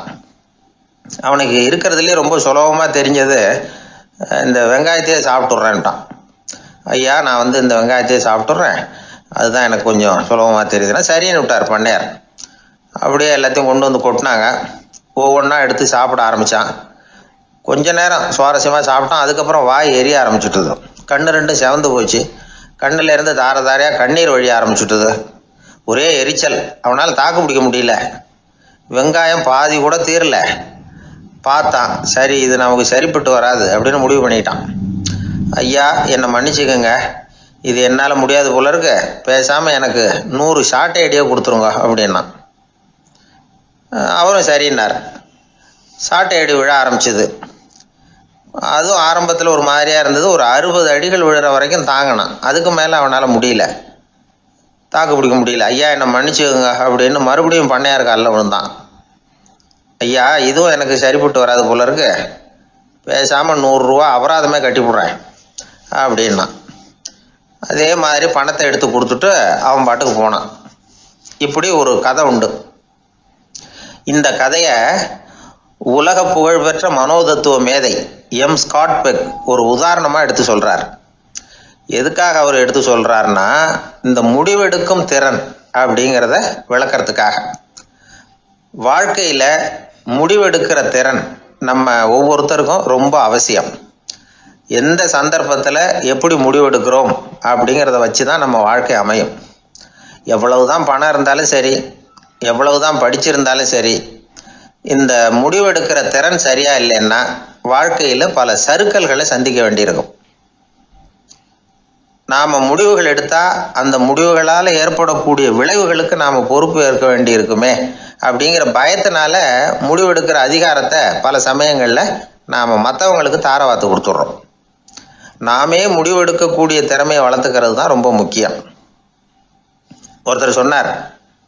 அவனுக்கு இருக்கிறதுலே ரொம்ப சுலபமாக தெரிஞ்சது இந்த வெங்காயத்தையே சாப்பிட்டுட்றேன்ட்டான். ஐயா நான் இந்த வெங்காயத்தையே சாப்பிட்டுட்றேன், அதுதான் எனக்கு கொஞ்சம் சுலபமாக தெரியுதுன்னா சரின்னு விட்டார் பண்ணையார். அப்படியே எல்லாத்தையும் கொண்டு கொட்டினாங்க. ஒவ்வொன்றா எடுத்து சாப்பிட ஆரம்பித்தான். கொஞ்ச நேரம் சுவாரஸ்யமாக சாப்பிட்டான். அதுக்கப்புறம் வாய் எரிய ஆரம்பிச்சுட்டுது, கண்ணு ரெண்டும் செவந்து போச்சு, கண்ணில் இருந்து தார தாரையாக கண்ணீர் வழிய ஆரம்பிச்சுட்டுது. ஒரே எரிச்சல், அவனால் தாக்கு பிடிக்க முடியல. வெங்காயம் பாதி கூட தீரல. பார்த்தான், சரி இது நமக்கு சரிப்பட்டு வராது அப்படின்னு முடிவு பண்ணிட்டான். ஐயா என்னை மன்னிச்சுக்கோங்க, இது என்னால் முடியாது போல இருக்கு, பேசாமல் எனக்கு 100 சாட்டை அடியே கொடுத்துருங்க அப்படின்னா. அவரும் சரின்னார். சாட்டை அடி விழ ஆரம்பிச்சுது. அதுவும் ஆரம்பத்தில் ஒரு மாதிரியாக இருந்தது. ஒரு 60 அடிகள் விழுற வரைக்கும் தாங்கினான். அதுக்கு மேலே அவனால் முடியல, தாக்கு பிடிக்க முடியல. ஐயா என்னை மன்னிச்சுக்கோங்க அப்படின்னு மறுபடியும் பண்ணையார் காலில் விழுந்தான். ஐயா இதுவும் எனக்கு சரிப்பட்டு வராது போல இருக்கு, பேசாமல் 100 ரூபா அபராதமே கட்டிவிட்றேன் அப்படின்னா. அதே மாதிரி பணத்தை எடுத்து கொடுத்துட்டு அவன் பாட்டுக்கு போனான். இப்படி ஒரு கதை உண்டு. இந்த கதையை உலக புகழ்பெற்ற மனோதத்துவ மேதை எம் ஸ்காட் பெக் ஒரு உதாரணமாக எடுத்து சொல்கிறார். எதுக்காக அவர் எடுத்து சொல்கிறாருன்னா, இந்த முடிவெடுக்கும் திறன் அப்படிங்கிறத விளக்கறதுக்காக. வாழ்க்கையில் முடிவெடுக்கிற திறன் நம்ம ஒவ்வொருத்தருக்கும் ரொம்ப அவசியம். எந்த சந்தர்ப்பத்தில் எப்படி முடிவெடுக்கிறோம் அப்படிங்கிறத வச்சு தான் நம்ம வாழ்க்கை அமையும். எவ்வளவு தான் பணம் இருந்தாலும் சரி, எவ்வளவு தான் படிச்சிருந்தாலும் சரி, இந்த முடிவெடுக்கிற திறன் சரியா இல்லைன்னா வாழ்க்கையில் பல சறுக்கல்களை சந்திக்க வேண்டியிருக்கும். நாம் முடிவுகள் எடுத்தால் அந்த முடிவுகளால் ஏற்படக்கூடிய விளைவுகளுக்கு நாம் பொறுப்பு ஏற்க வேண்டியிருக்குமே அப்படிங்கிற பயத்தினால முடிவெடுக்கிற அதிகாரத்தை பல சமயங்களில் நாம் மற்றவங்களுக்கு தாரவாத்து கொடுத்துட்றோம். நாமே முடிவெடுக்கக்கூடிய திறமையை வளர்த்துக்கிறது தான் ரொம்ப முக்கியம். ஒருத்தர் சொன்னார்,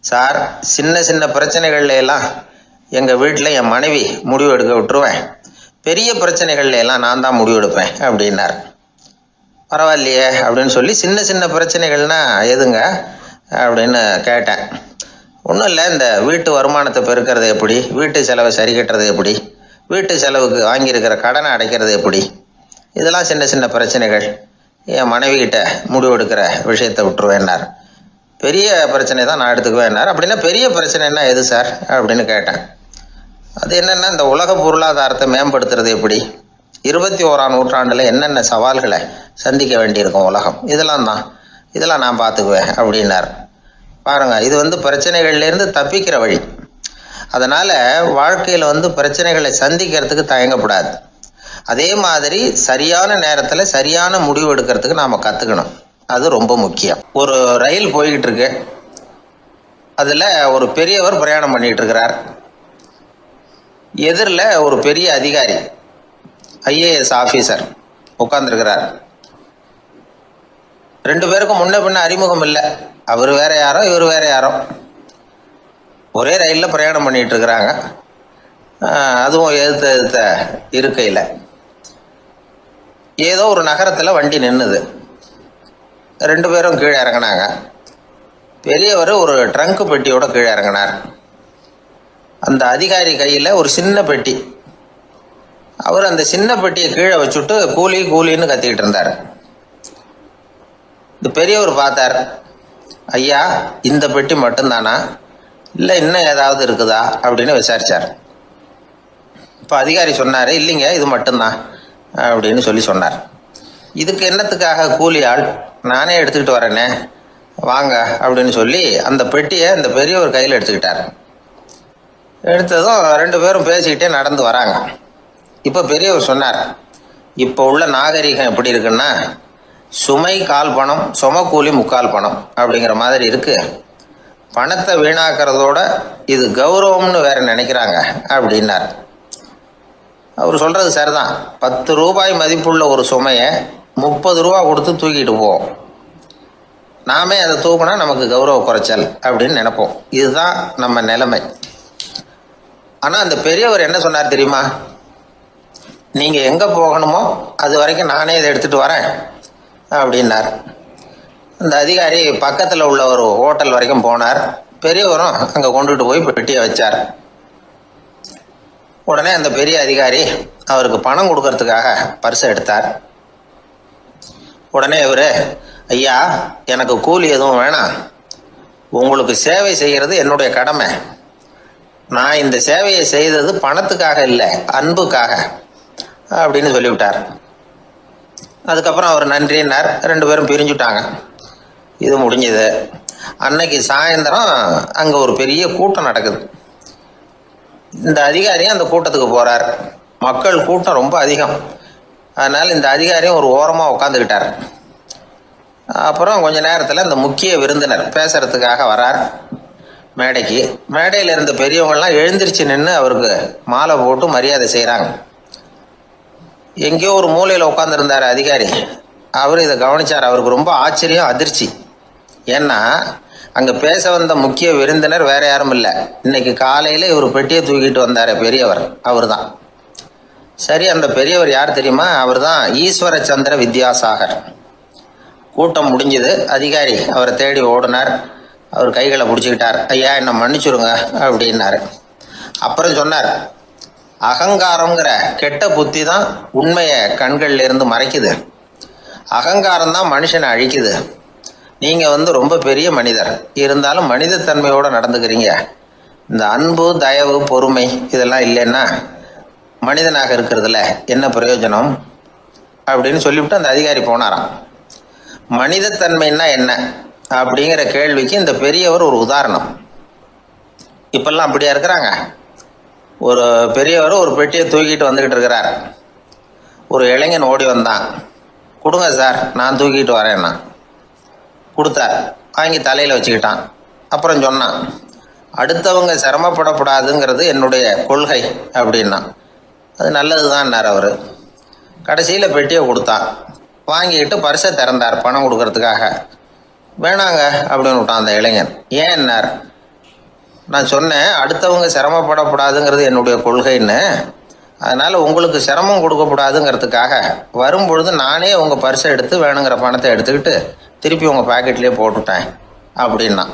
சார் சின்ன சின்ன பிரச்சனைகள்ல எல்லாம் எங்கள் வீட்டில் என் மனைவி முடிவு எடுக்க விட்டுருவேன், பெரிய பிரச்சனைகள்ல எல்லாம் நான் தான் முடிவெடுப்பேன் அப்படின்னார். பரவாயில்லையே அப்படின்னு சொல்லி, சின்ன சின்ன பிரச்சனைகள்னா எதுங்க அப்படின்னு கேட்டேன். ஒன்றும் இல்லை, இந்த வீட்டு வருமானத்தை பெருக்கிறது எப்படி, வீட்டு செலவை சரி கட்டுறது எப்படி, வீட்டு செலவுக்கு வாங்கியிருக்கிற கடனை அடைக்கிறது எப்படி, இதெல்லாம் சின்ன சின்ன பிரச்சனைகள், என் மனைவிகிட்ட முடிவெடுக்கிற விஷயத்தை விட்டுருவேன்னார். பெரிய பிரச்சனை தான் நான் எடுத்துக்குவேன்னார். அப்படின்னா பெரிய பிரச்சனைன்னா எது சார் அப்படின்னு கேட்டேன். அது என்னென்னா, இந்த உலக பொருளாதாரத்தை மேம்படுத்துறது எப்படி, 21ஆம் நூற்றாண்டில் என்னென்ன சவால்களை சந்திக்க வேண்டியிருக்கும் உலகம், இதெல்லாம் நான் பார்த்துக்குவேன் அப்படின்னார். பாருங்கள், இது பிரச்சனைகள்லேருந்து தப்பிக்கிற வழி. அதனால் வாழ்க்கையில் பிரச்சனைகளை சந்திக்கிறதுக்கு தயங்கப்படாது. அதே மாதிரி சரியான நேரத்தில் சரியான முடிவு எடுக்கிறதுக்கு நாம் கற்றுக்கணும். அது ரொம்ப முக்கியம். ஒரு ரயில் போய்கிட்டு இருக்கு, அதில் ஒரு பெரியவர் பிரயாணம் பண்ணிகிட்டு இருக்கிறார். எதிரில் ஒரு பெரிய அதிகாரி, ஐஏஎஸ் ஆஃபீஸர் உட்காந்துருக்கிறார். 2 பேருக்கும் முன்ன பின்ன அறிமுகம் இல்லை. அவர் வேற யாரோ, இவர் வேற யாரோ. ஒரே ரயிலில் பிரயாணம் பண்ணிகிட்டு இருக்கிறாங்க. அதுவும் எதிர்த்த இருக்கையில். ஏதோ ஒரு நகரத்தில் வண்டி நின்றுது. 2 பேரும் கீழே இறங்கினாங்க. பெரியவர் ஒரு ட்ரங்க் பெட்டியோட கீழே இறங்கினார். அந்த அதிகாரி கையில் ஒரு சின்ன பெட்டி. அவர் அந்த சின்ன பெட்டியை கீழே வச்சுட்டு கூலி கூலின்னு கத்திக்கிட்டு இருந்தார். இந்த பெரியவர் பார்த்தார், ஐயா இந்த பெட்டி மட்டும்தானா, இல்லை இன்னும் ஏதாவது இருக்குதா அப்படின்னு விசாரித்தார். இப்போ அதிகாரி சொன்னார், இல்லைங்க இது மட்டும்தான் அப்படின்னு சொன்னார். இதுக்கு என்னத்துக்காக கூலி ஆள், நானே எடுத்துக்கிட்டு வரேனே வாங்க அப்படின்னு சொல்லி அந்த பெட்டியை இந்த பெரியவர் கையில் எடுத்துக்கிட்டார். எடுத்ததும் 2 பேரும் பேசிக்கிட்டே நடந்து வராங்க. இப்போ பெரியவர் சொன்னார், இப்போ உள்ள நாகரிகம் எப்படி இருக்குன்னா, சுமை கால் பணம் சுமக்கூலி முக்கால் பணம் அப்படிங்கிற மாதிரி இருக்கு. பணத்தை வீணாக்கிறதோட இது கௌரவம்னு வேற நினைக்கிறாங்க அப்படின்னார். அவர் சொல்றது சரிதான். 10 ரூபாய் மதிப்புள்ள ஒரு சுமையை 30 ரூபா கொடுத்து தூக்கிட்டு போவோம். நாமே அதை தூக்குனா நமக்கு கௌரவ குறைச்சல் அப்படின்னு நினைப்போம். இதுதான் நம்ம நிலைமை. ஆனால் அந்த பெரியவர் என்ன சொன்னார் தெரியுமா? நீங்கள் எங்கே போகணுமோ அது வரைக்கும் நானே இதை எடுத்துகிட்டு வரேன் அப்படின்னார். அந்த அதிகாரி பக்கத்தில் உள்ள ஒரு ஹோட்டல் வரைக்கும் போனார். பெரியவரும் அங்கே கொண்டுட்டு போய் பெட்டியை வச்சார். உடனே அந்த பெரிய அதிகாரி அவருக்கு பணம் கொடுக்கறதுக்காக பர்ஸை எடுத்தார். உடனே இவர், ஐயா எனக்கு கூலி எதுவும் வேணாம், உங்களுக்கு சேவை செய்கிறது என்னுடைய கடமை, நான் இந்த சேவையை செய்தது பணத்துக்காக இல்லை அன்புக்காக அப்படின்னு சொல்லிவிட்டார். அதுக்கப்புறம் அவர் நன்றினார். 2 பேரும் பிரிஞ்சுட்டாங்க. இது முடிஞ்சது. அன்னைக்கு சாயந்தரம் அங்கே ஒரு பெரிய கூட்டம் நடக்குது. இந்த அதிகாரியும் அந்த கூட்டத்துக்கு போகிறார். மக்கள் கூட்டம் ரொம்ப அதிகம். அதனால் இந்த அதிகாரியும் ஒரு ஓரமாக உட்காந்துக்கிட்டார். அப்புறம் கொஞ்ச நேரத்தில் இந்த முக்கிய விருந்தினர் பேசுறதுக்காக வரார் மேடைக்கு. மேடையில் இருந்த பெரியவங்கள்லாம் எழுந்திரிச்சு நின்று அவருக்கு மாலை போட்டு மரியாதை செய்கிறாங்க. எங்கேயோ ஒரு மூலையில் உட்காந்துருந்தார் அதிகாரி. அவர் இதை கவனித்தார். அவருக்கு ரொம்ப ஆச்சரியம், அதிர்ச்சி. ஏன்னா அங்கே பேச வந்த முக்கிய விருந்தினர் வேற யாரும் இல்லை, இன்னைக்கு காலையில் இவர் பெட்டியை தூக்கிட்டு வந்தார் பெரியவர், அவர் தான். சரி, அந்த பெரியவர் யார் தெரியுமா? அவர் தான் ஈஸ்வர சந்திர வித்யாசாகர். கூட்டம் முடிஞ்சது. அதிகாரி அவரை தேடி ஓடினார். அவர் கைகளை பிடிச்சிக்கிட்டார். ஐயா என்னை மன்னிச்சுடுங்க அப்படின்னாரு. அப்புறம் சொன்னார், அகங்காரங்கிற கெட்ட புத்தி தான் உண்மையை கண்கள்ல இருந்து மறைக்குது. அகங்காரம் தான் மனுஷனை அழிக்குது. நீங்கள் ரொம்ப பெரிய மனிதர், இருந்தாலும் மனிதத்தன்மையோடு நடந்துக்கிறீங்க. இந்த அன்பு, தயவு, பொறுமை இதெல்லாம் இல்லைன்னா மனிதனாக இருக்கிறதுல என்ன பிரயோஜனம் அப்படின்னு சொல்லிவிட்டு அந்த அதிகாரி போனாராம். மனிதத்தன்மைன்னா என்ன அப்படிங்கிற கேள்விக்கு இந்த பெரியவர் ஒரு உதாரணம். இப்பெல்லாம் அப்படியா இருக்கிறாங்க? ஒரு பெரியவர் ஒரு பெட்டியை தூக்கிட்டு வந்துக்கிட்டு இருக்கிறார். ஒரு இளைஞன் ஓடி வந்தான். கொடுங்க சார், நான் தூக்கிட்டு வரேன்னா. கொடுத்தார். வாங்கி தலையில் வச்சுக்கிட்டான். அப்புறம் சொன்னான், அடுத்தவங்க சிரமப்படக்கூடாதுங்கிறது என்னுடைய கொள்கை அப்படின்னா. அது நல்லது தான்னார் அவர். கடைசியில் பெட்டியை கொடுத்தான். வாங்கிக்கிட்டு பர்ஸை திறந்தார் பணம் கொடுக்கறதுக்காக. வேணாங்க அப்படின்னு விட்டான் அந்த இளைஞன். ஏன்னார், நான் சொன்னேன் அடுத்தவங்க சிரமப்படக்கூடாதுங்கிறது என்னுடைய கொள்கைன்னு, அதனால் உங்களுக்கு சிரமம் கொடுக்கக்கூடாதுங்கிறதுக்காக வரும்பொழுது நானே உங்கள் பர்ஸை எடுத்து வேணுங்கிற பணத்தை எடுத்துக்கிட்டு திருப்பி உங்கள் பாக்கெட்லேயே போட்டுட்டேன் அப்படின்னா.